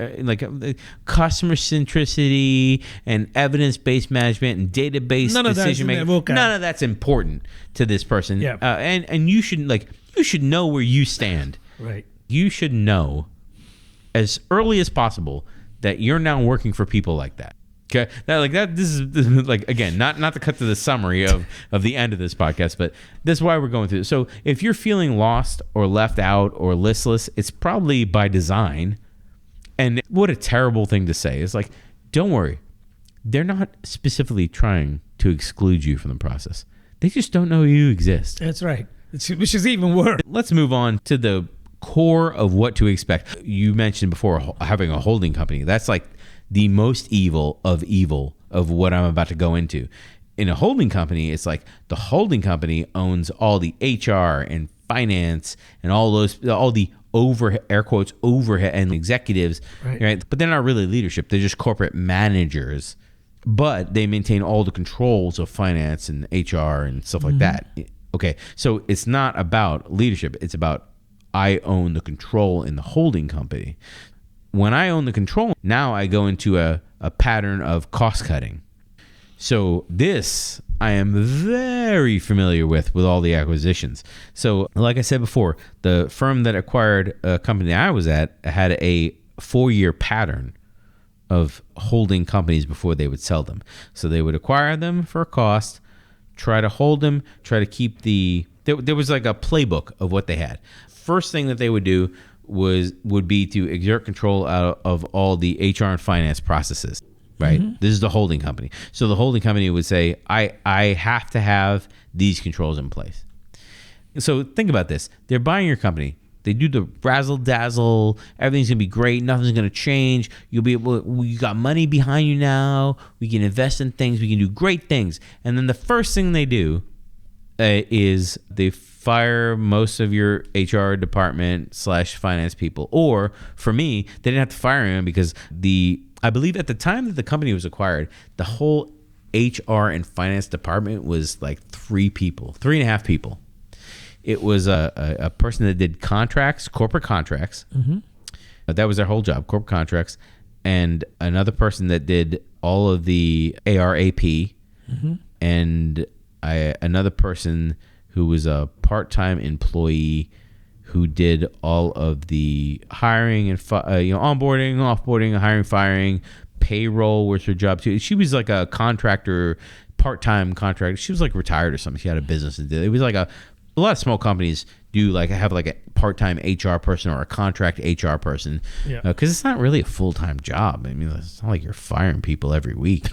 customer centricity and evidence-based management and database decision making. None of that's important to this person. Yeah. And you should know where you stand. Right. You should know as early as possible that you're now working for people like that. Okay, this is like, again, not to cut to the summary of the end of this podcast, but this is why we're going through it. So if you're feeling lost or left out or listless, it's probably by design. And what a terrible thing to say. It's like, don't worry, they're not specifically trying to exclude you from the process. They just don't know you exist. That's right. Which is even worse. Let's move on to the core of what to expect. You mentioned before having a holding company. That's like the most evil of what I'm about to go into. In a holding company, it's like the holding company owns all the HR and finance and all the air quotes overhead and executives, right? But they're not really leadership. They're just corporate managers, but they maintain all the controls of finance and HR and stuff like that. Okay, so it's not about leadership. It's about I own the control in the holding company. When I own the control, now I go into a pattern of cost cutting. So this I am very familiar with all the acquisitions. So like I said before, the firm that acquired a company I was at had a 4-year pattern of holding companies before they would sell them. So they would acquire them for a cost, try to hold them, try to keep there was like a playbook of what they had. First thing that they would do would be to exert control out of all the HR and finance processes, right? This is the holding company. So the holding company would say, I have to have these controls in place. So think about this. They're buying your company. They do the razzle dazzle. Everything's going to be great. Nothing's going to change. You'll be you got money behind you now. We can invest in things. We can do great things. And then the first thing they do is they fire most of your HR department / finance people. Or for me, they didn't have to fire him because I believe at the time that the company was acquired, the whole HR and finance department was like 3.5 people. It was a person that did contracts, corporate contracts. That was their whole job, corporate contracts. And another person that did all of the ARAP. And another person who was a part-time employee who did all of the hiring and onboarding, offboarding, hiring, firing, payroll was her job too. She was like a contractor, part-time contractor. She was like retired or something. She had a business and did it. It was like a lot of small companies do like have like a part-time HR person or a contract HR person, because it's not really a full-time job. I mean, it's not like you're firing people every week,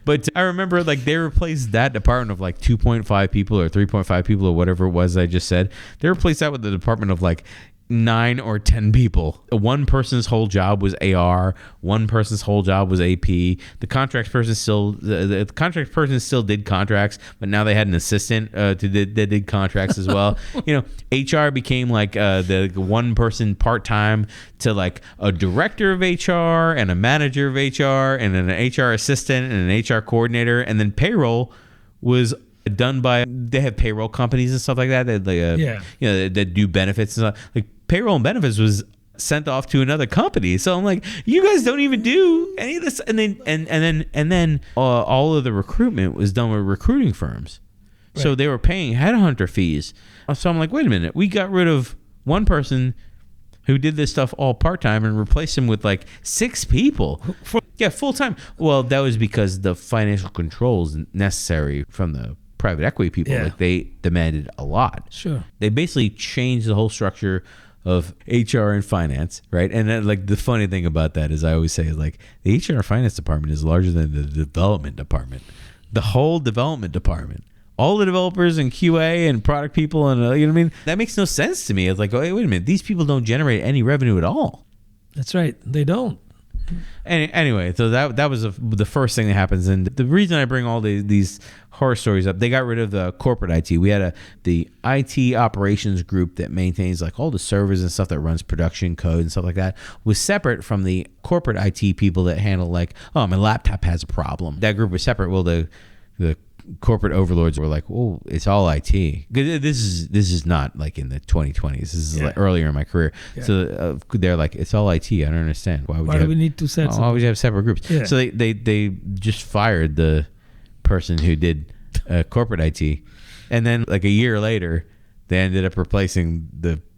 But I remember like they replaced that department of like 2.5 people or 3.5 people or whatever it was I just said. They replaced that with the department of like 9 or 10 people. One person's whole job was AR. One person's whole job was AP. The contract person still did contracts, but now they had an assistant that did contracts as well. HR became like the one person part time to like a director of HR and a manager of HR and an HR assistant and an HR coordinator, and then payroll was done by, they have payroll companies and stuff like that that do benefits and stuff. Like payroll and benefits was sent off to another company. So I'm like, you guys don't even do any of this. And then all of the recruitment was done with recruiting firms. Right. So they were paying headhunter fees. So I'm like, wait a minute, we got rid of one person who did this stuff all part-time and replaced him with like 6 people. Full-time. Well, that was because the financial controls necessary from the private equity people, like they demanded a lot. Sure. They basically changed the whole structure of HR and finance, right? And then, like, the funny thing about that is I always say, like, the HR and finance department is larger than the development department. The whole development department. All the developers and QA and product people and, you know what I mean? That makes no sense to me. It's like, oh, wait a minute. These people don't generate any revenue at all. That's right. They don't. And anyway, so that was the first thing that happens. And the reason I bring all these horror stories up, they got rid of the corporate IT. We had the IT operations group that maintains like all the servers and stuff that runs production code and stuff like that, was separate from the corporate IT people that handle like, oh, my laptop has a problem. That group was separate. Well, the corporate overlords were like, oh, it's all IT. This is not like in the 2020s. This is like earlier in my career. Yeah. So they're like, it's all IT. I don't understand. Why do we need two sets? Why would you have separate groups? Yeah. So they just fired the person who did corporate IT, and then like a year later, they ended up replacing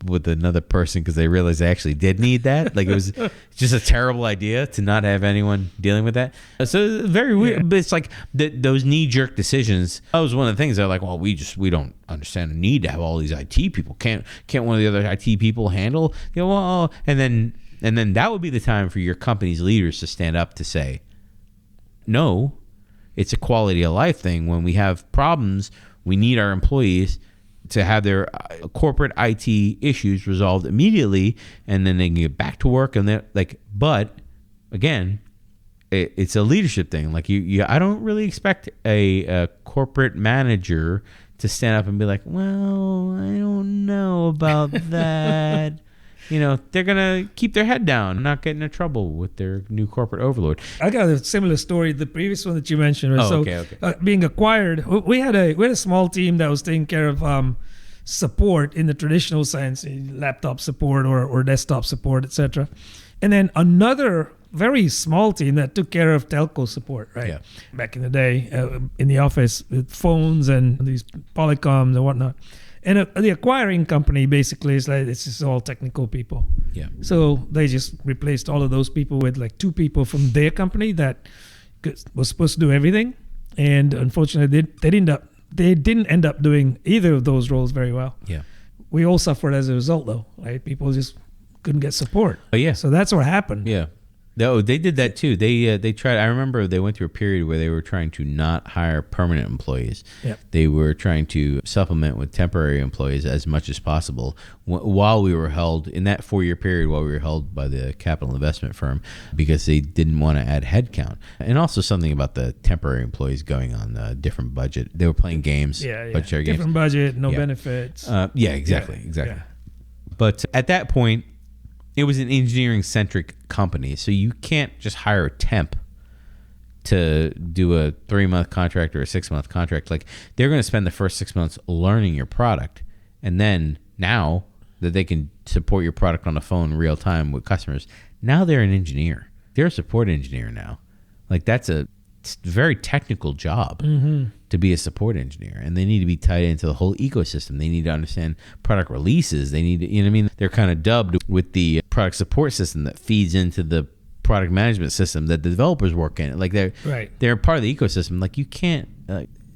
with another person because they realized they actually did need that. Like it was just a terrible idea to not have anyone dealing with that. So very weird. Yeah. But it's like those knee-jerk decisions. That was one of the things. They're like, well, we don't understand the need to have all these IT people. Can't one of the other IT people handle? You know, well, and then that would be the time for your company's leaders to stand up to say, no, it's a quality of life thing. When we have problems, we need our employees to have their corporate IT issues resolved immediately, and then they can get back to work. And they're like, but again, it's a leadership thing. Like I don't really expect a corporate manager to stand up and be like, well, I don't know about that. You know, they're going to keep their head down, not get into trouble with their new corporate overlord. I got a similar story. The previous one that you mentioned. Right? Okay. Being acquired, we had a small team that was taking care of support in the traditional sense, laptop support or desktop support, etc. And then another very small team that took care of telco support, right? Yeah. Back in the day, in the office with phones and these polycoms and whatnot. And the acquiring company basically is like, it's just all technical people. Yeah. So they just replaced all of those people with like two people from their company that was supposed to do everything. And unfortunately, they didn't end up doing either of those roles very well. Yeah. We all suffered as a result, though, right? People just couldn't get support. Oh, yeah. So that's what happened. Yeah. No, they did that too. They tried. I remember they went through a period where they were trying to not hire permanent employees. Yep. They were trying to supplement with temporary employees as much as possible while we were held in that 4-year period while we were held by the capital investment firm, because they didn't want to add headcount. And also something about the temporary employees going on a different budget. They were playing games, budgetary games. Different budget, no benefits. Exactly. Yeah. But at that point, it was an engineering-centric company, so you can't just hire a temp to do a 3-month contract or a 6-month contract. Like, they're going to spend the first 6 months learning your product, and then now that they can support your product on the phone real time with customers, now they're an engineer. They're a support engineer now. Like, that's a very technical job to be a support engineer, and they need to be tied into the whole ecosystem. They need to understand product releases. They need to, you know what I mean? They're kind of dubbed with the product support system that feeds into the product management system that the developers work in. Like they're part of the ecosystem. Like you can't,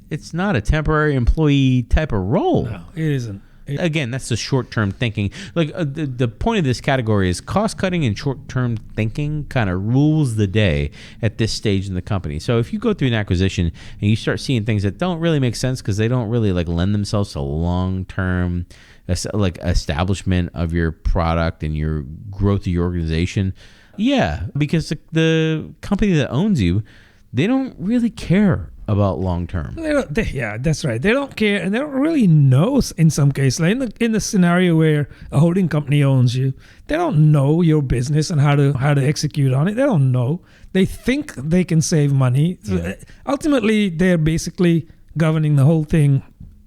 it's not a temporary employee type of role. No, it isn't. Again, that's the short-term thinking. Like the point of this category is cost-cutting and short-term thinking kind of rules the day at this stage in the company. So if you go through an acquisition and you start seeing things that don't really make sense because they don't really like lend themselves to long-term like establishment of your product and your growth of your organization, because the company that owns you, they don't really care about long term. That's right. They don't care, and they don't really know in some cases. Like in the scenario where a holding company owns you, they don't know your business and how to execute on it. They don't know. They think they can save money. So ultimately, they're basically governing the whole thing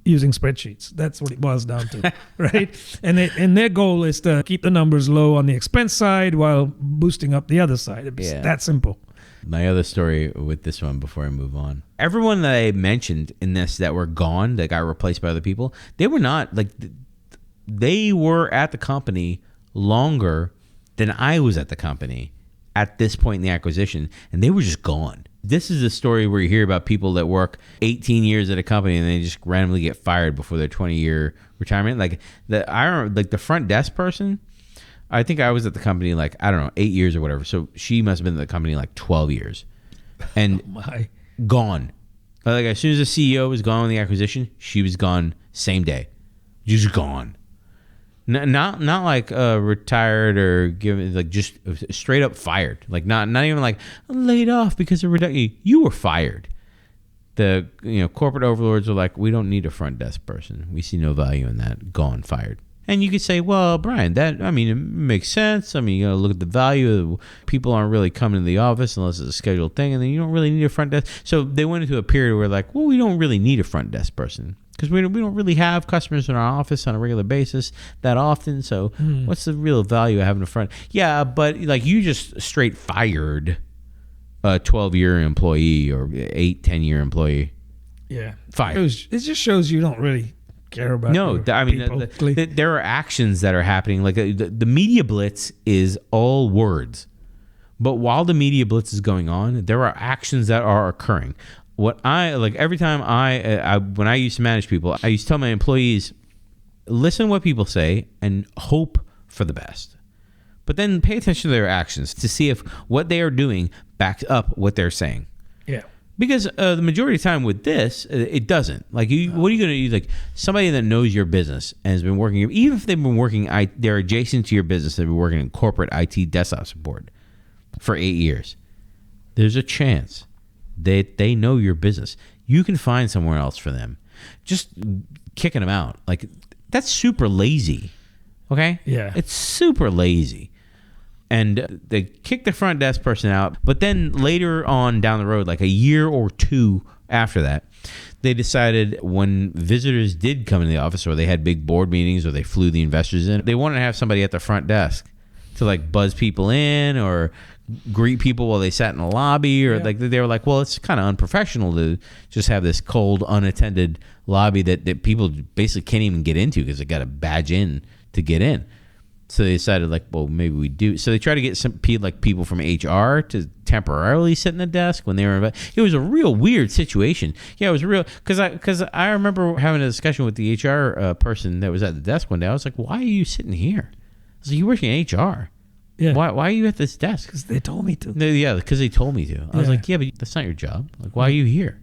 using spreadsheets. That's what it boils down to, right? And their goal is to keep the numbers low on the expense side while boosting up the other side. It's that simple. My other story with this one before I move on. Everyone that I mentioned in this that were gone, that got replaced by other people, they were not like, they were at the company longer than I was at the company at this point in the acquisition, and they were just gone. This is a story where you hear about people that work 18 years at a company and they just randomly get fired before their 20-year retirement. Like I remember, like the front desk person, I think I was at the company like, I don't know, 8 years or whatever. So she must have been at the company like 12 years. And gone. Like as soon as the CEO was gone on the acquisition, she was gone same day. Just gone. Not like retired or given, like just straight up fired. Like not even like laid off because of reduction. You were fired. The corporate overlords are like, we don't need a front desk person. We see no value in that. Gone, fired. And you could say, well, Brian, it makes sense. I mean, you look at the value of people aren't really coming to the office unless it's a scheduled thing, and then you don't really need a front desk. So they went into a period where like, well, we don't really need a front desk person because we don't really have customers in our office on a regular basis that often. So what's the real value of having a front? Yeah, but like you just straight fired a 12-year employee or 10-year employee. Yeah. Fired. It just shows you don't really care about there are actions that are happening. Like the media blitz is all words, but while the media blitz is going on, there are actions that are occurring. What I like every time when I used to manage people, I used to tell my employees, listen to what people say and hope for the best, but then pay attention to their actions to see if what they are doing backs up what they're saying. Yeah. Because the majority of the time with this, it doesn't. Like, what are you going to do? Like, somebody that knows your business and has been working, even if they've been working, they're adjacent to your business, they've been working in corporate IT desktop support for 8 years. There's a chance that they know your business. You can find somewhere else for them. Just kicking them out. Like, that's super lazy. Okay? Yeah. It's super lazy. And they kicked the front desk person out. But then later on down the road, like a year or two after that, they decided when visitors did come into the office or they had big board meetings or they flew the investors in, they wanted to have somebody at the front desk to like buzz people in or greet people while they sat in the lobby or like they were like, well, it's kind of unprofessional to just have this cold, unattended lobby that people basically can't even get into because they got to badge in to get in. So they decided, like, well, maybe we do. So they tried to get some people from HR to temporarily sit in the desk when they were. It was a real weird situation. Yeah, it was real because I remember having a discussion with the HR person that was at the desk one day. I was like, why are you sitting here? I was like, you work in HR. Yeah. Why are you at this desk? Because they told me to. Yeah, because they told me to. I was like, yeah, but that's not your job. Like, why are you here?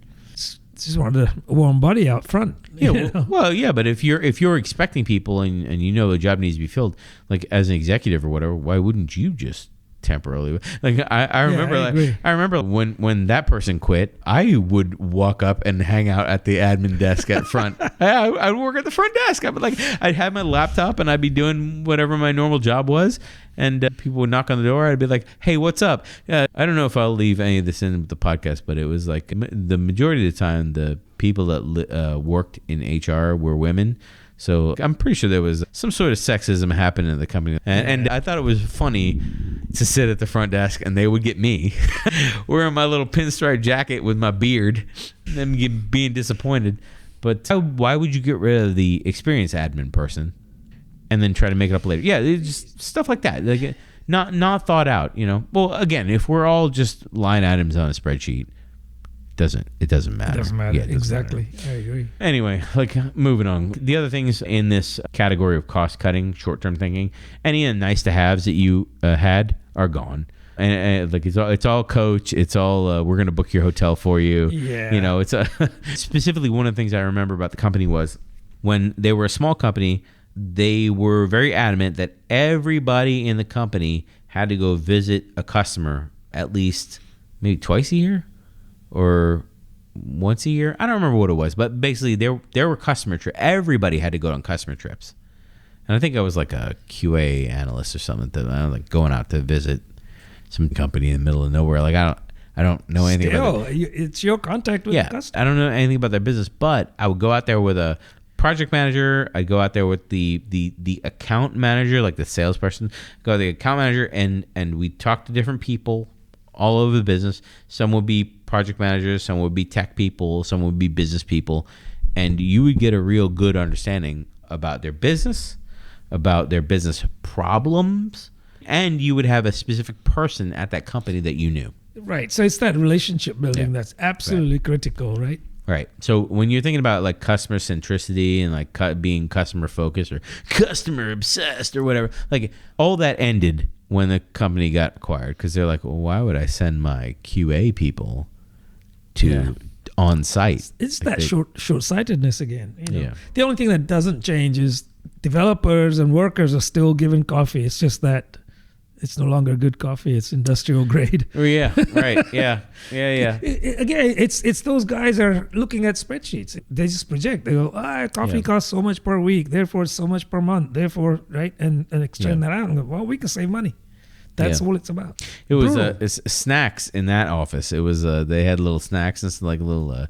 Just wanted a warm buddy out front. Yeah, well, yeah, but if you're expecting people and you know the job needs to be filled, like as an executive or whatever, why wouldn't you just temporarily? Like I remember when that person quit, I would walk up and hang out at the admin desk at front. I'd work at the front desk. I'd have my laptop and I'd be doing whatever my normal job was. And people would knock on the door. I'd be like, hey, what's up? I don't know if I'll leave any of this in the podcast, but it was like the majority of the time, the people that worked in HR were women. So I'm pretty sure there was some sort of sexism happening in the company. And I thought it was funny to sit at the front desk and they would get me wearing my little pinstripe jacket with my beard and being disappointed. But why would you get rid of the experienced admin person and then try to make it up later? Yeah, it's just stuff like that. Like not thought out, Well, again, if we're all just line items on a spreadsheet, it doesn't matter. It doesn't matter. Yeah, Exactly. I agree. Anyway, like moving on. The other things in this category of cost cutting, short-term thinking, any nice to haves that you had are gone. And like it's all coach. It's all we're gonna book your hotel for you. Yeah. It's specifically one of the things I remember about the company was when they were a small company, they were very adamant that everybody in the company had to go visit a customer at least maybe twice a year or once a year. I don't remember what it was, but basically there were customer trips. Everybody had to go on customer trips. And I think I was like a QA analyst or something that I was like going out to visit some company in the middle of nowhere. Like I don't know anything about it. It's your contact with the customer. I don't know anything about their business, but I would go out there with a project manager. I'd go out there with the account manager, like the salesperson. Go to the account manager and we'd talk to different people all over the business. Some would be project managers, some would be tech people, some would be business people, and you would get a real good understanding about their business, about their business problems, and you would have a specific person at that company that you knew. Right. So it's that relationship building that's absolutely critical, right? Right. So when you're thinking about like customer centricity and like being customer focused or customer obsessed or whatever, like all that ended when the company got acquired because they're like, well, why would I send my QA people to on site? It's like that short-sightedness again. The only thing that doesn't change is developers and workers are still given coffee. It's just that it's no longer good coffee. It's industrial grade. Oh, yeah. Right. Yeah. Again, it's those guys are looking at spreadsheets. They just project. They go, coffee costs so much per week, therefore it's so much per month, therefore, right? And extend that out and go, well, we can save money. That's all it's about. It was it's snacks in that office. It was they had little snacks and like little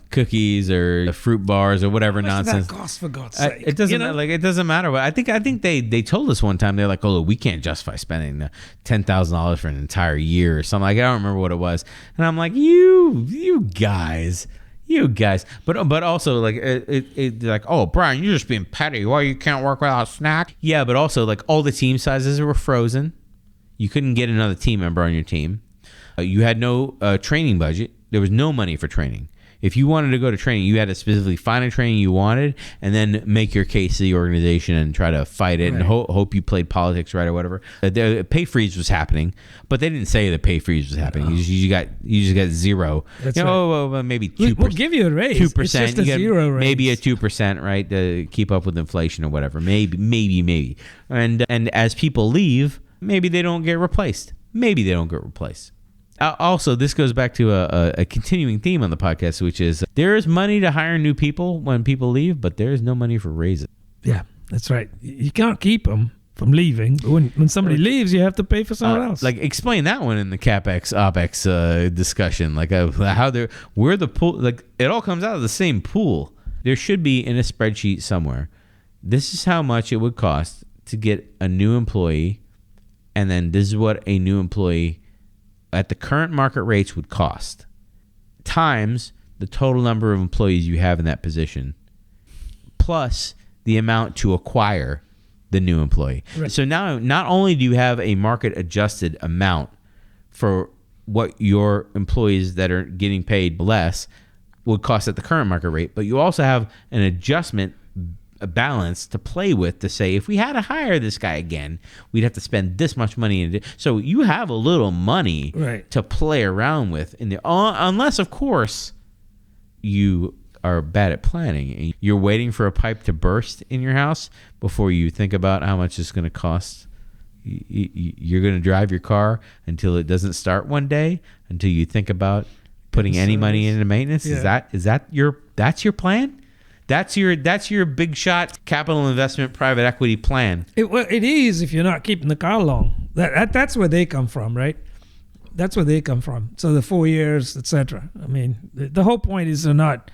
cookies or fruit bars or whatever nonsense. That cost, for God's sake. It doesn't it doesn't matter. But I think they told us one time, they're like, oh, we can't justify spending $10,000 for an entire year or something. Like, I don't remember what it was. And I'm like, you guys. But also like it like, oh, Brian, you're just being petty. Why you can't work without a snack? Yeah, but also like all the team sizes were frozen. You couldn't get another team member on your team. You had no training budget. There was no money for training. If you wanted to go to training, you had to specifically find a training you wanted and then make your case to the organization and try to fight it and hope you played politics right or whatever. The pay freeze was happening, but they didn't say the pay freeze was happening. You just got zero. That's right. Maybe 2%. We'll give you a raise. 2%. It's just a zero raise. Maybe a 2%, right, to keep up with inflation or whatever. Maybe. And as people leave, maybe they don't get replaced. Also, this goes back to a continuing theme on the podcast, which is there is money to hire new people when people leave, but there is no money for raises. Yeah, that's right. You can't keep them from leaving. But when somebody leaves, you have to pay for someone else. Like, explain that one in the CapEx, OpEx discussion. Like, how where the pool, like, it all comes out of the same pool. There should be in a spreadsheet somewhere, this is how much it would cost to get a new employee, and then this is what a new employee at the current market rates would cost, times the total number of employees you have in that position, plus the amount to acquire the new employee. Right. So now not only do you have a market adjusted amount for what your employees that are getting paid less would cost at the current market rate, but you also have an adjustment, a balance to play with to say, if we had to hire this guy again, we'd have to spend this much money. So you have a little money to play around with unless, of course, you are bad at planning. You're waiting for a pipe to burst in your house before you think about how much it's going to cost. You're going to drive your car until it doesn't start one day, until you think about putting any money into maintenance. Yeah. That's your plan? That's your big shot capital investment private equity plan. It is if you're not keeping the car long. That's where they come from, right? That's where they come from. So the 4 years, etc. I mean, the whole point is to not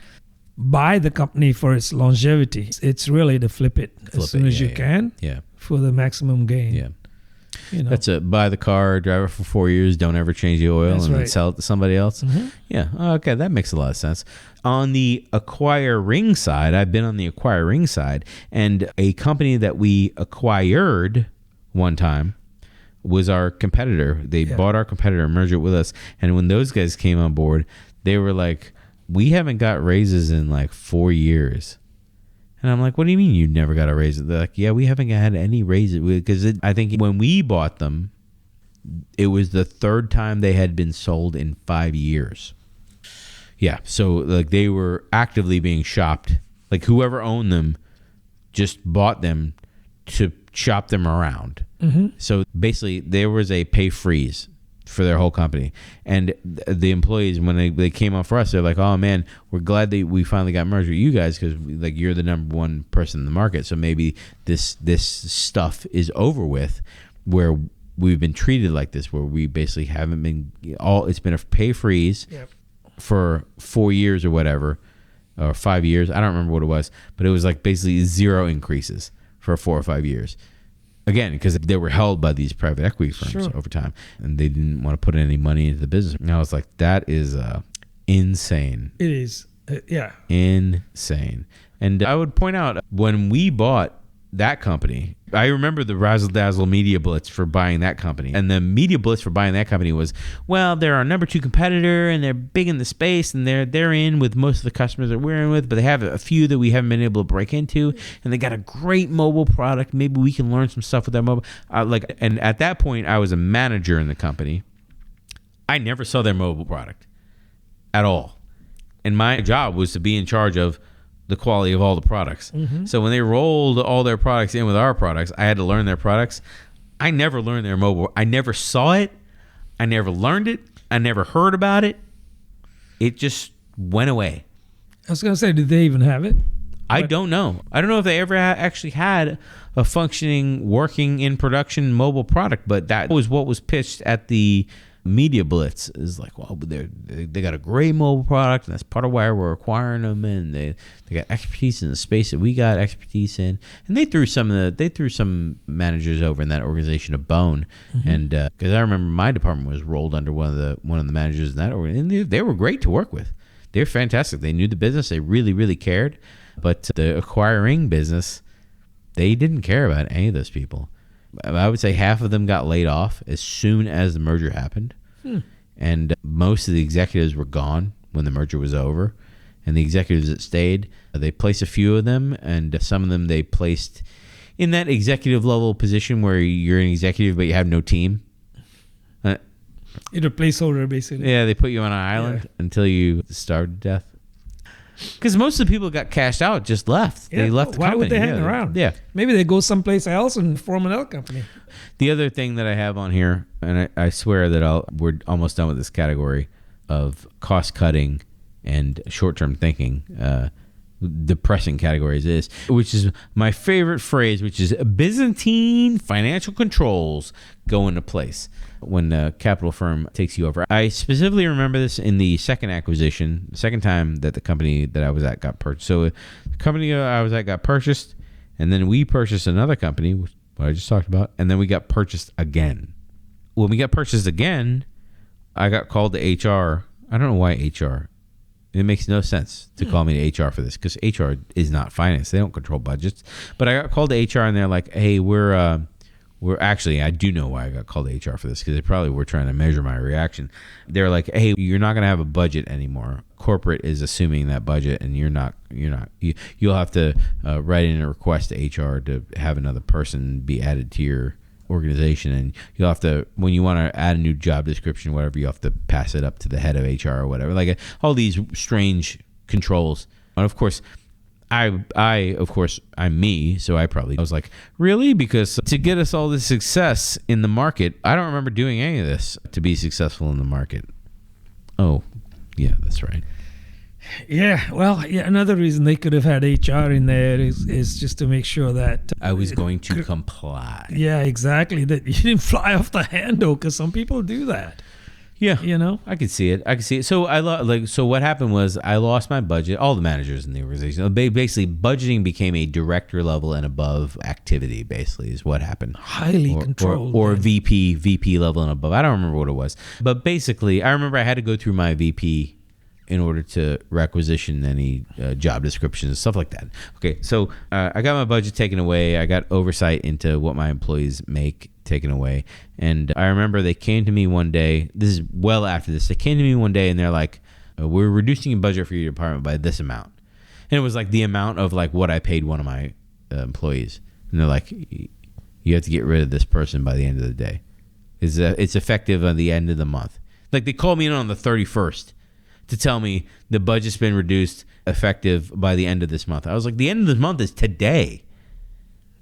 buy the company for its longevity. It's really to flip it as soon as you can for the maximum gain. Yeah. That's buy the car, drive it for 4 years, don't ever change the oil, then sell it to somebody else. Mm-hmm. Yeah, okay, that makes a lot of sense. On the acquiring side, I've been on the acquiring side, and a company that we acquired one time was our competitor. They bought our competitor, merged it with us, and when those guys came on board, they were like, we haven't got raises in like 4 years. And I'm like, what do you mean you never got a raise? They're like, yeah, we haven't had any raises. Because I think when we bought them, it was the third time they had been sold in 5 years. Yeah, so like they were actively being shopped. Like whoever owned them just bought them to shop them around. Mm-hmm. So basically there was a pay freeze for their whole company. And the employees, when they came on for us, they're like, oh man, we're glad that we finally got merged with you guys because like you're the number one person in the market. So maybe this stuff is over with, where we've been treated like this, where we basically haven't been it's been a pay freeze for 4 years or whatever, or 5 years. I don't remember what it was, but it was like basically zero increases for 4 or 5 years. Again, because they were held by these private equity firms over time, and they didn't want to put any money into the business. And I was like, that is insane. It is, insane. And I would point out, when we bought that company, I remember the Razzle Dazzle Media Blitz for buying that company. And the Media Blitz for buying that company was, well, they're our number 2 competitor, and they're big in the space, and they're in with most of the customers that we're in with, but they have a few that we haven't been able to break into, and they got a great mobile product. Maybe we can learn some stuff with their mobile. And at that point, I was a manager in the company. I never saw their mobile product at all. And my job was to be in charge of the quality of all the products. So when they rolled all their products in with our products, I had to learn their products. I never learned their mobile. I never saw it. I never learned it. I never heard about it. It just went away. I was going to say, did they even have it? I don't know. I don't know if they ever actually had a functioning, working in production mobile product, but that was what was pitched at the media blitz. Is like, well, they got a great mobile product, and that's part of why we're acquiring them, and they got expertise in the space that we got expertise in, and they threw some managers over in that organization a bone, and because I remember my department was rolled under one of the managers in that organization, and they were great to work with. They're fantastic. They knew the business. They really, really cared. But the acquiring business, they didn't care about any of those people. I would say half of them got laid off as soon as the merger happened. And most of the executives were gone when the merger was over. And the executives that stayed, they placed a few of them, and some of them they placed in that executive level position where you're an executive but you have no team. You're a placeholder, basically. Yeah, they put you on an island until you starved to death. Because most of the people that got cashed out just left. Yeah. They left the company. Why would they hang around? Yeah. Maybe they go someplace else and form another company. The other thing that I have on here, and I swear that we're almost done with this category of cost cutting and short-term thinking, depressing categories is, which is my favorite phrase, which is Byzantine financial controls go into place when a capital firm takes you over. I specifically remember this in the second acquisition, the second time that the company that I was at got purchased. So the company I was at got purchased, and then we purchased another company, what I just talked about, and then we got purchased again. When we got purchased again, I got called to HR. I don't know why HR. It makes no sense to call me to HR for this, because HR is not finance. They don't control budgets. But I got called to HR, and they're like, hey, we're actually, I do know why I got called to HR for this, because they probably were trying to measure my reaction. They're like, hey, you're not going to have a budget anymore. Corporate is assuming that budget, and you'll have to write in a request to HR to have another person be added to your organization, and you'll have to, when you want to add a new job description, whatever, you have to pass it up to the head of HR or whatever, like all these strange controls. And of course, I'm me, so I was like, really? Because to get us all this success in the market, I don't remember doing any of this to be successful in the market. Oh, yeah, that's right. Yeah, well, yeah. Another reason they could have had HR in there is just to make sure that I was going to comply. Yeah, exactly. That you didn't fly off the handle, because some people do that. Yeah, you know, I could see it. So so what happened was I lost my budget. All the managers in the organization, basically, budgeting became a director level and above activity. Basically, is what happened. Highly controlled, or VP level and above. I don't remember what it was, but basically, I remember I had to go through my VP in order to requisition any job descriptions and stuff like that. Okay, so I got my budget taken away. I got oversight into what my employees make taken away. And I remember they came to me one day. This is well after this. They came to me one day and they're like, we're reducing your budget for your department by this amount. And it was like the amount of like what I paid one of my employees. And they're like, you have to get rid of this person by the end of the day. It's effective at the end of the month. Like they called me in on the 31st. To tell me the budget's been reduced effective by the end of this month. I was like, the end of this month is today.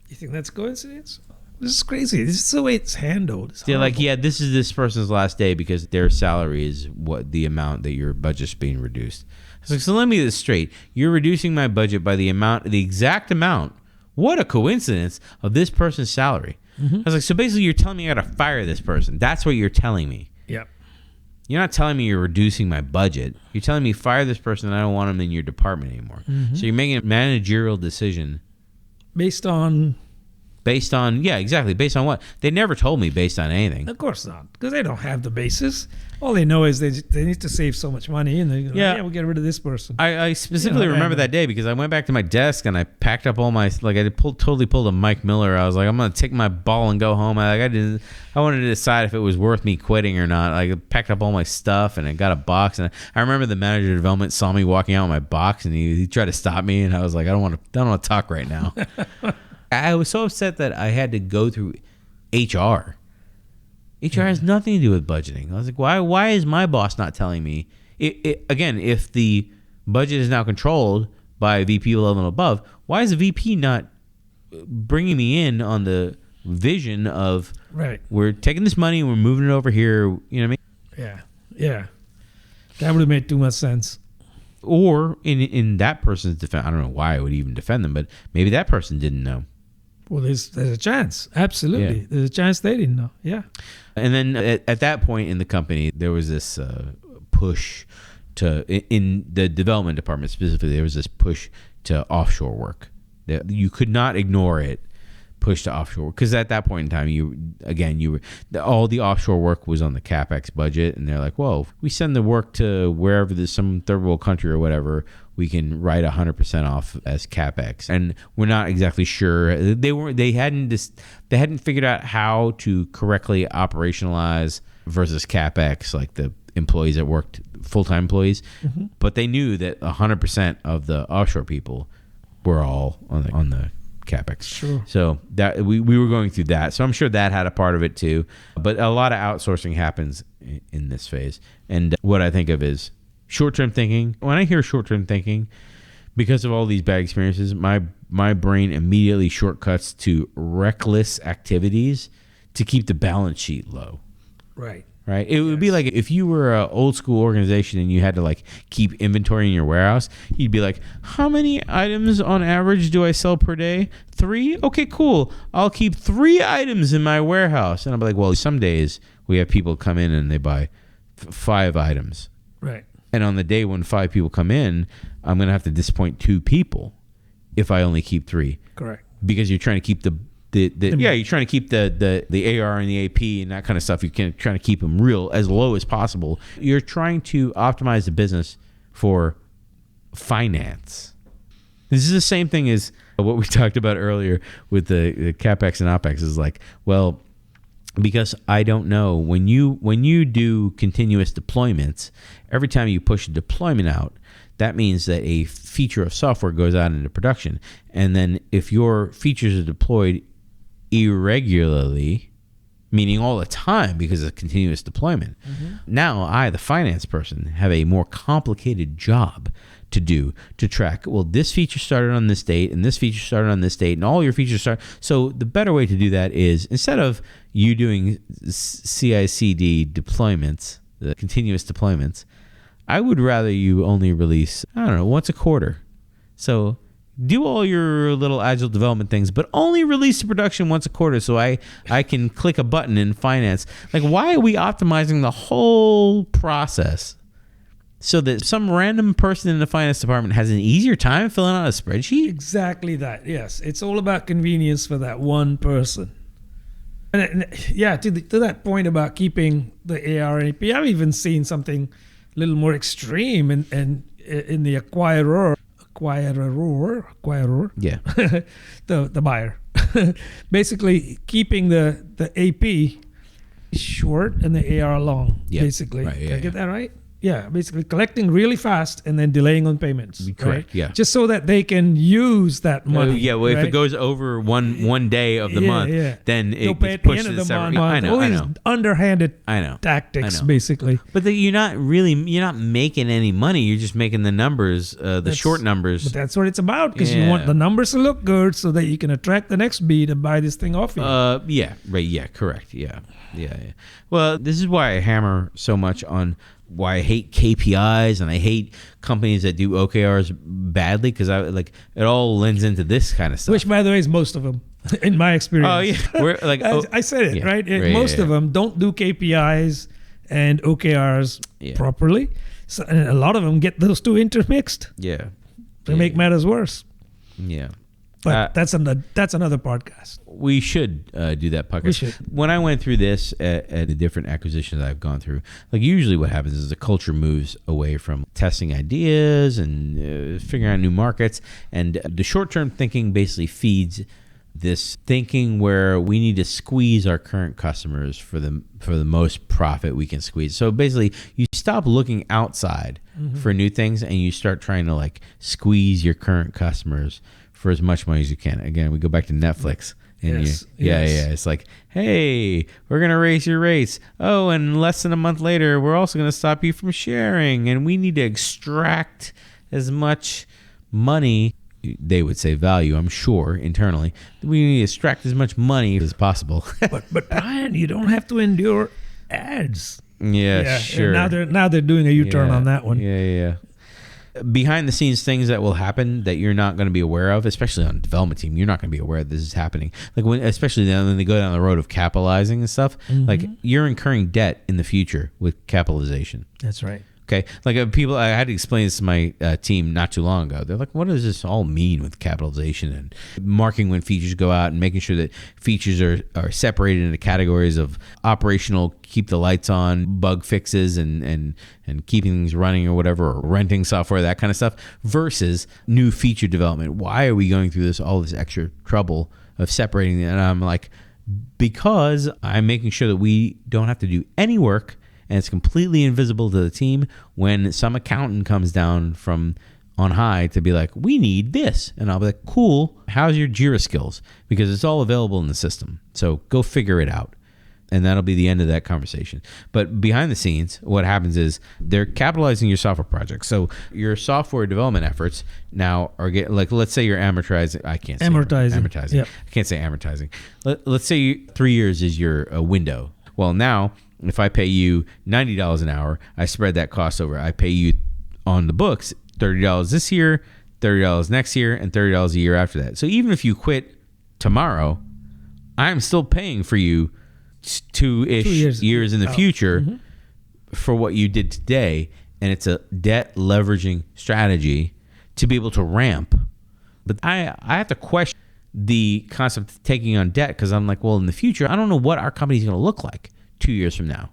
You think that's coincidence? This is crazy. This is the way it's handled. They're like, yeah, this is this person's last day because their salary is what the amount that your budget's being reduced. I was like, so let me get this straight. You're reducing my budget by the exact amount. What a coincidence of this person's salary. Mm-hmm. I was like, so basically you're telling me I got to fire this person. That's what you're telling me. Yep. You're not telling me you're reducing my budget. You're telling me fire this person and I don't want him in your department anymore. Mm-hmm. So you're making a managerial decision. Based on, yeah, exactly. Based on what? They never told me based on anything. Of course not, because they don't have the basis. All they know is they need to save so much money, and they go, yeah, we'll get rid of this person. I specifically remember that day because I went back to my desk and I packed up all my, like I totally pulled a Mike Miller. I was like, I'm going to take my ball and go home. I wanted to decide if it was worth me quitting or not. I packed up all my stuff and I got a box. And I remember the manager of development saw me walking out with my box and he tried to stop me. And I was like, I don't want to talk right now. I was so upset that I had to go through HR. HR has nothing to do with budgeting. I was like, why is my boss not telling me? Again, if the budget is now controlled by a VP level and above, why is a VP not bringing me in on the vision of, right, we're taking this money and we're moving it over here, you know what I mean? Yeah. That would have made too much sense. Or in that person's defense, I don't know why I would even defend them, but maybe that person didn't know. Well, there's a chance. Absolutely. Yeah. There's a chance they didn't know. Yeah. And then at that point in the company, there was this push in the development department specifically, there was this push to offshore work. You could not ignore it. Push to offshore, because at that point in time, all the offshore work was on the CapEx budget, and they're like, well, if we send the work to wherever there's some third world country or whatever, we can write 100% off as CapEx. And we're not exactly sure. They hadn't figured out how to correctly operationalize versus CapEx, like the employees that worked, full-time employees. Mm-hmm. But they knew that 100% of the offshore people were all on the CapEx. Sure. So that we were going through that. So I'm sure that had a part of it too. But a lot of outsourcing happens in this phase. And what I think of is short-term thinking. When I hear short-term thinking, because of all these bad experiences, my brain immediately shortcuts to reckless activities to keep the balance sheet low. Right. Right. It would be like if you were an old school organization and you had to like keep inventory in your warehouse, you'd be like, how many items on average do I sell per day? 3? Okay, cool. I'll keep 3 items in my warehouse. And I'll be like, well, some days we have people come in and they buy 5 items. Right. And on the day when 5 people come in, I'm going to have to disappoint 2 people if I only keep 3. Correct. Because you're trying to keep you're trying to keep the AR and the AP and that kind of stuff. You're trying to keep them as low as possible. You're trying to optimize the business for finance. This is the same thing as what we talked about earlier with the CapEx and OpEx. Is like, well, because I don't know, when you do continuous deployments, every time you push a deployment out, that means that a feature of software goes out into production. And then if your features are deployed irregularly, meaning all the time because of continuous deployment, now I, the finance person, have a more complicated job to do to track, well, this feature started on this date and this feature started on this date and all your features start. So the better way to do that is, instead of you doing CI/CD deployments, the continuous deployments, I would rather you only release, I don't know, once a quarter. So do all your little agile development things, but only release to production once a quarter so I can click a button in finance. Like, why are we optimizing the whole process so that some random person in the finance department has an easier time filling out a spreadsheet? Exactly that. Yes. It's all about convenience for that one person. And yeah, to that point about keeping the AR and AP, I've even seen something a little more extreme in the acquirer. Yeah. the buyer. Basically keeping the AP short and the AR long, basically. Right, Did I get that right? Yeah, basically collecting really fast and then delaying on payments. Correct, right? yeah. Just so that they can use that money. If it goes over one day of the month, then they'll it pay gets at the pushed end to of the the month. I know. Underhanded I know. tactics, basically. But you're not making any money. You're just making the numbers, short numbers. But that's what it's about, because you want the numbers to look good so that you can attract the next bid and buy this thing off you. Yeah, right. Yeah, correct. Yeah. Well, this is why I hammer so much on why I hate KPIs and I hate companies that do OKRs badly, because it all lends into this kind of stuff. Which, by the way, is most of them, in my experience. Oh yeah, we're like I said it right. Most of them don't do KPIs and OKRs properly, so, and a lot of them get those two intermixed. Yeah, to make matters worse. Yeah. But that's another podcast. We should do that podcast. We should. When I went through this at the different acquisitions I've gone through, like usually what happens is the culture moves away from testing ideas and figuring out new markets, and the short-term thinking basically feeds this thinking where we need to squeeze our current customers for the most profit we can squeeze. So basically, you stop looking outside for new things and you start trying to like squeeze your current customers for as much money as you can. Again, we go back to Netflix. And it's like, hey, we're going to raise your rates. Oh, and less than a month later, we're also going to stop you from sharing. And we need to extract as much money, they would say value, I'm sure, internally. We need to extract as much money as possible. but Brian, you don't have to endure ads. Yeah, sure. Now they're doing a U-turn on that one. Yeah. Behind the scenes things that will happen that you're not going to be aware of, especially on a development team, you're not going to be aware that this is happening. Like especially when they go down the road of capitalizing and stuff, like you're incurring debt in the future with capitalization. That's right. Okay, like I had to explain this to my team not too long ago. They're like, "What does this all mean with capitalization and marking when features go out and making sure that features are separated into categories of operational, keep the lights on, bug fixes, and keeping things running or whatever, or renting software, that kind of stuff, versus new feature development? Why are we going through all this extra trouble of separating them?" And I'm like, because I'm making sure that we don't have to do any work. And it's completely invisible to the team when some accountant comes down from on high to be like, we need this. And I'll be like, cool, how's your Jira skills? Because it's all available in the system. So go figure it out. And that'll be the end of that conversation. But behind the scenes, what happens is they're capitalizing your software projects. So your software development efforts now are like, let's say you're amortizing. I can't say amortizing. Yep. I can't say amortizing. Let's say 3 years is your window. Well, now, if I pay you $90 an hour, I spread that cost over. I pay you on the books $30 this year, $30 next year, and $30 a year after that. So even if you quit tomorrow, I'm still paying for you 2-ish years in the future for what you did today. And it's a debt leveraging strategy to be able to ramp. But I have to question the concept of taking on debt because I'm like, well, in the future, I don't know what our company is going to look like 2 years from now.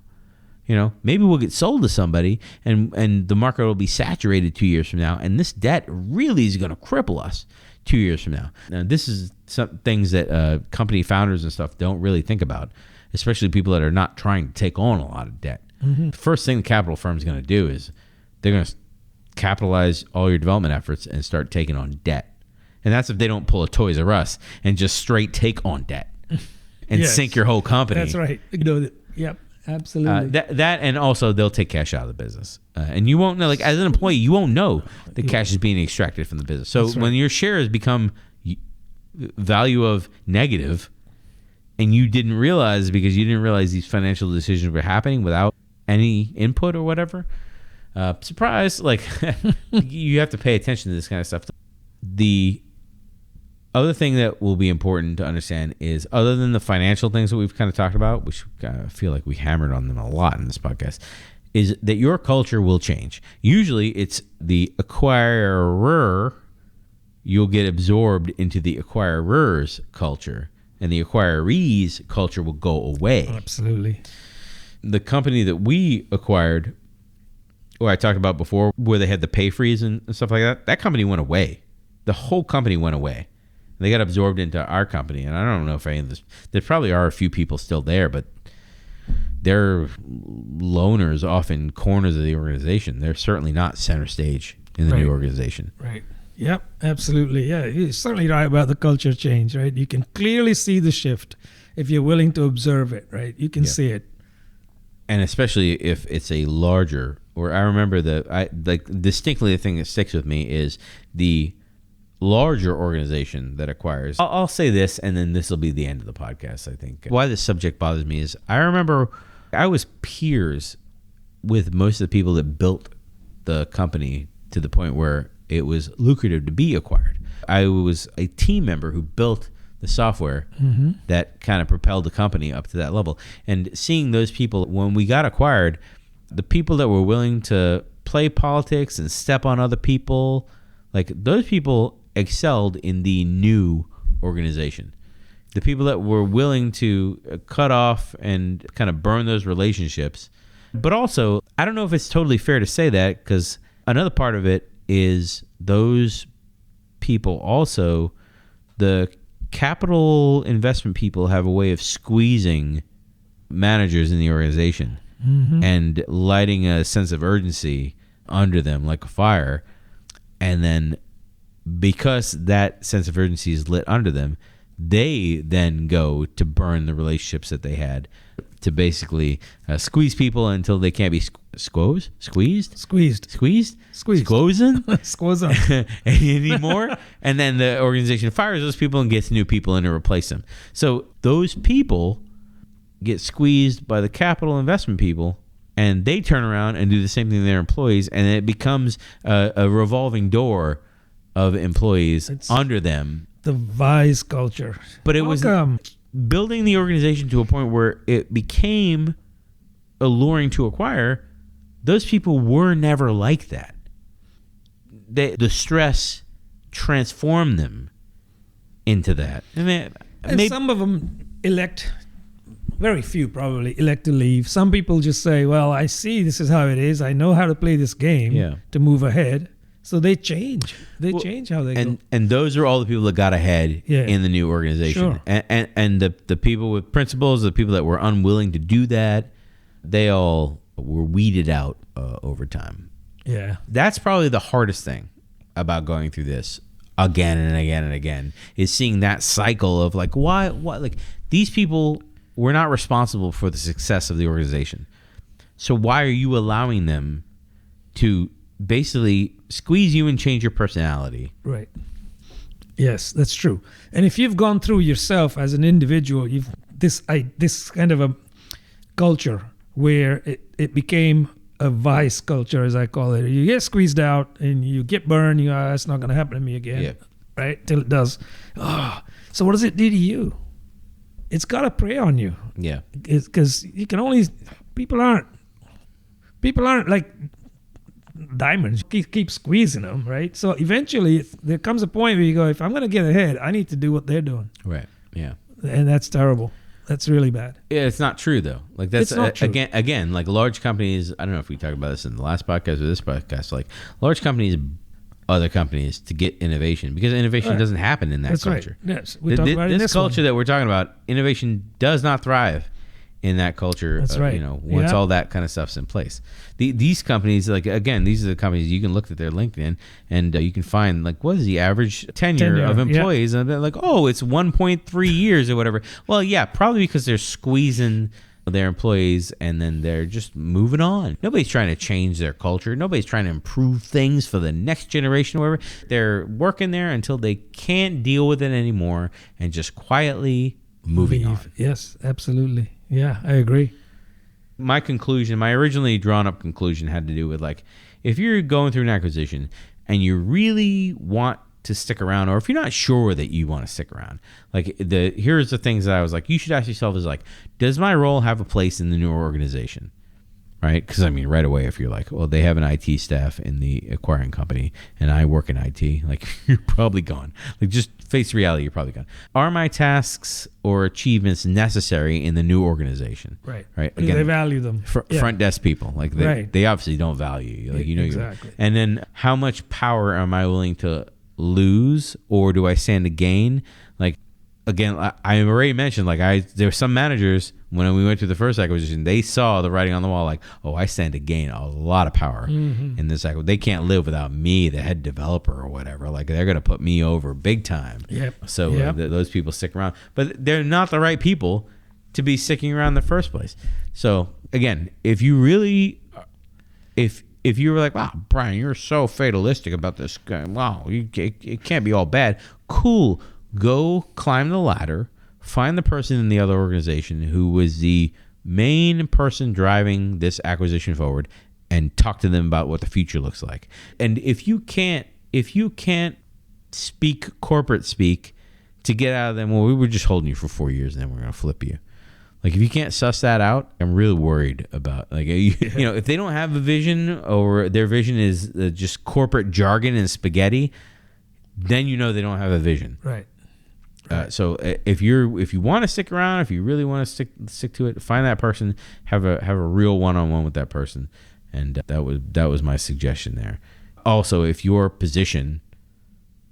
Maybe we'll get sold to somebody and the market will be saturated 2 years from now. And this debt really is going to cripple us 2 years from now. Now, this is some things that company founders and stuff don't really think about, especially people that are not trying to take on a lot of debt. The first thing the capital firm is going to do is they're going to capitalize all your development efforts and start taking on debt. And that's if they don't pull a Toys R Us and just straight take on debt and sink your whole company. That's right. Yep, absolutely. That and also they'll take cash out of the business. And you won't know, like as an employee, you won't know the cash is being extracted from the business. So when your shares become value of negative and you didn't realize because you didn't realize these financial decisions were happening without any input or whatever, surprise, like you have to pay attention to this kind of stuff. The other thing that will be important to understand is, other than the financial things that we've kind of talked about, which I feel like we hammered on them a lot in this podcast, is that your culture will change. Usually it's the acquirer, you'll get absorbed into the acquirer's culture, and the acquiree's culture will go away. Absolutely. The company that we acquired, or I talked about before, where they had the pay freeze and stuff like that company went away. The whole company went away. They got absorbed into our company, and I don't know if any of this. There probably are a few people still there, but they're loners off in corners of the organization. They're certainly not center stage in the new organization. Right. Yep. Absolutely. Yeah. You're certainly right about the culture change. Right. You can clearly see the shift if you're willing to observe it. Right. You can see it. And especially if it's a larger. Or I remember distinctly the thing that sticks with me is the larger organization that acquires. I'll say this, and then this will be the end of the podcast, I think. Why this subject bothers me is I remember I was peers with most of the people that built the company to the point where it was lucrative to be acquired. I was a team member who built the software that kind of propelled the company up to that level. And seeing those people, when we got acquired, the people that were willing to play politics and step on other people, like those people excelled in the new organization. The people that were willing to cut off and kind of burn those relationships. But also, I don't know if it's totally fair to say that, because another part of it is those people also, the capital investment people have a way of squeezing managers in the organization and lighting a sense of urgency under them like a fire. And then because that sense of urgency is lit under them, they then go to burn the relationships that they had to basically squeeze people until they can't be squeezed anymore, and then the organization fires those people and gets new people in to replace them. So those people get squeezed by the capital investment people, and they turn around and do the same thing to their employees, and it becomes a revolving door of employees under them. The vice culture. But it was building the organization to a point where it became alluring to acquire. Those people were never like that. The stress transformed them into that. And some of them very few probably elect to leave. Some people just say, well, I see this is how it is. I know how to play this game to move ahead. So they change. Change how they go. And those are all the people that got ahead in the new organization. Sure. And the people with principles, the people that were unwilling to do that, they all were weeded out over time. Yeah. That's probably the hardest thing about going through this again and again and again, is seeing that cycle of like, why like these people were not responsible for the success of the organization. So why are you allowing them to basically squeeze you and change your personality? Right. Yes, that's true. And if you've gone through yourself as an individual, this kind of a culture where it became a vice culture, as I call it. You get squeezed out and you get burned. You go, that's not going to happen to me again, right? Till it does. So what does it do to you? It's got to prey on you. Yeah. Because you can only people aren't like diamonds. Keep squeezing them, right? So eventually there comes a point where you go, if I'm going to get ahead, I need to do what they're doing. Right. Yeah. And that's terrible. That's really bad. Yeah, it's not true though. Like that's again, like large companies. I don't know if we talked about this in the last podcast or this podcast. Like large companies, other companies to get innovation, because innovation doesn't happen in that culture. Right. Yes, we talked about it in this culture one. that we're talking about. Innovation does not thrive in that culture. That's right. Once all that kind of stuff's in place. These companies, like again, these are the companies you can look at their LinkedIn and you can find like what is the average tenure of employees, and they're like, oh, it's 1.3 years or whatever. Well, yeah, probably because they're squeezing their employees and then they're just moving on. Nobody's trying to change their culture. Nobody's trying to improve things for the next generation or whatever. They're working there until they can't deal with it anymore and just quietly moving on. Yes, absolutely. Yeah, I agree. My originally drawn up conclusion had to do with like, if you're going through an acquisition and you really want to stick around, or if you're not sure that you want to stick around, like here's the things that I was like, you should ask yourself is like, does my role have a place in the new organization? Right? Because I mean, right away, if you're like, well, they have an IT staff in the acquiring company and I work in IT, like you're probably gone. Like just face reality, you're probably gone. Are my tasks or achievements necessary in the new organization? Right. Right. Again, they value them. Front desk people, like they obviously don't value you. Like exactly. And then how much power am I willing to lose, or do I stand to gain? Like again, I already mentioned, like there were some managers when we went through the first acquisition, they saw the writing on the wall, like, oh, I stand to gain a lot of power in this acquisition. They can't live without me, the head developer or whatever. Like they're going to put me over big time. Yep. So those people stick around, but they're not the right people to be sticking around in the first place. So again, if you really, if you were like, wow, Brian, you're so fatalistic about this guy. Wow, it can't be all bad. Cool. Go climb the ladder, find the person in the other organization who was the main person driving this acquisition forward, and talk to them about what the future looks like. And if you can't speak corporate speak to get out of them, well, we were just holding you for 4 years and then we're going to flip you. Like if you can't suss that out, I'm really worried about like if they don't have a vision, or their vision is just corporate jargon and spaghetti, then they don't have a vision. Right. So if you want to stick around, if you really want to stick to it, find that person, have a real one-on-one with that person, and that was my suggestion there. Also, if your position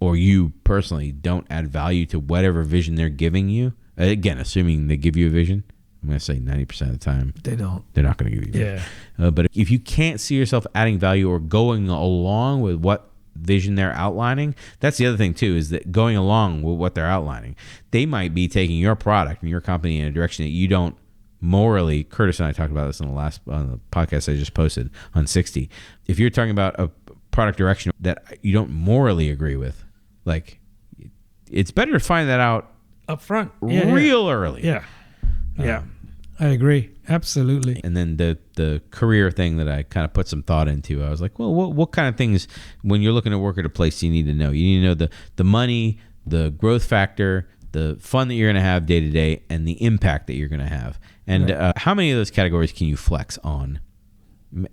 or you personally don't add value to whatever vision they're giving you, again, assuming they give you a vision, I'm going to say 90% of the time they don't. They're not going to give you a vision. But if you can't see yourself adding value or going along with what vision they're outlining, that's the other thing too, is that going along with what they're outlining, they might be taking your product and your company in a direction that you don't morally, Curtis and I talked about this on the podcast I just posted on 60. If you're talking about a product direction that you don't morally agree with, like, it's better to find that out up front, real early. Yeah. I agree. Absolutely. And then the career thing that I kind of put some thought into, I was like, well, what kind of things, when you're looking to work at a place, you need to know? You need to know the money, the growth factor, the fun that you're going to have day to day, and the impact that you're going to have. And how many of those categories can you flex on?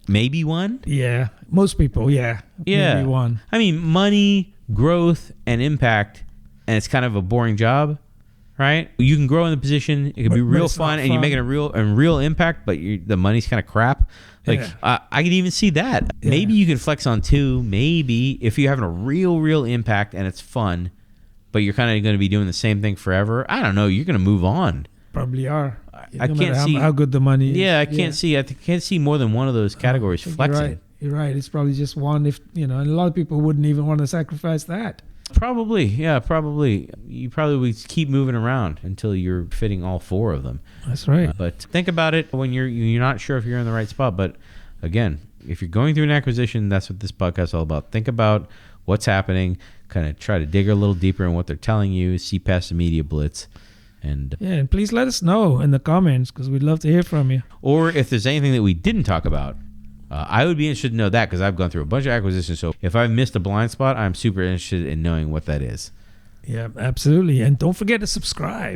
Maybe one? Yeah. Most people, maybe one. I mean, money, growth, and impact, and it's kind of a boring job. Right, you can grow in the position. It can be real fun, and you're making a real impact. But the money's kind of crap. Like I can even see that. Yeah. Maybe you can flex on 2. Maybe if you're having a real impact and it's fun, but you're kind of going to be doing the same thing forever. I don't know. You're going to move on. Probably are. I can't see how good the money is. Yeah, I can't see more than one of those categories flexing. You're right. It's probably just one. And a lot of people wouldn't even want to sacrifice that. Probably. You probably would keep moving around until you're fitting all 4 of them. That's right. But think about it when you're not sure if you're in the right spot. But again, if you're going through an acquisition, that's what this podcast is all about. Think about what's happening, kind of try to dig a little deeper in what they're telling you, see past the media blitz. And please let us know in the comments, because we'd love to hear from you. Or if there's anything that we didn't talk about, I would be interested to know that, because I've gone through a bunch of acquisitions. So if I've missed a blind spot, I'm super interested in knowing what that is. Yeah, absolutely. And don't forget to subscribe.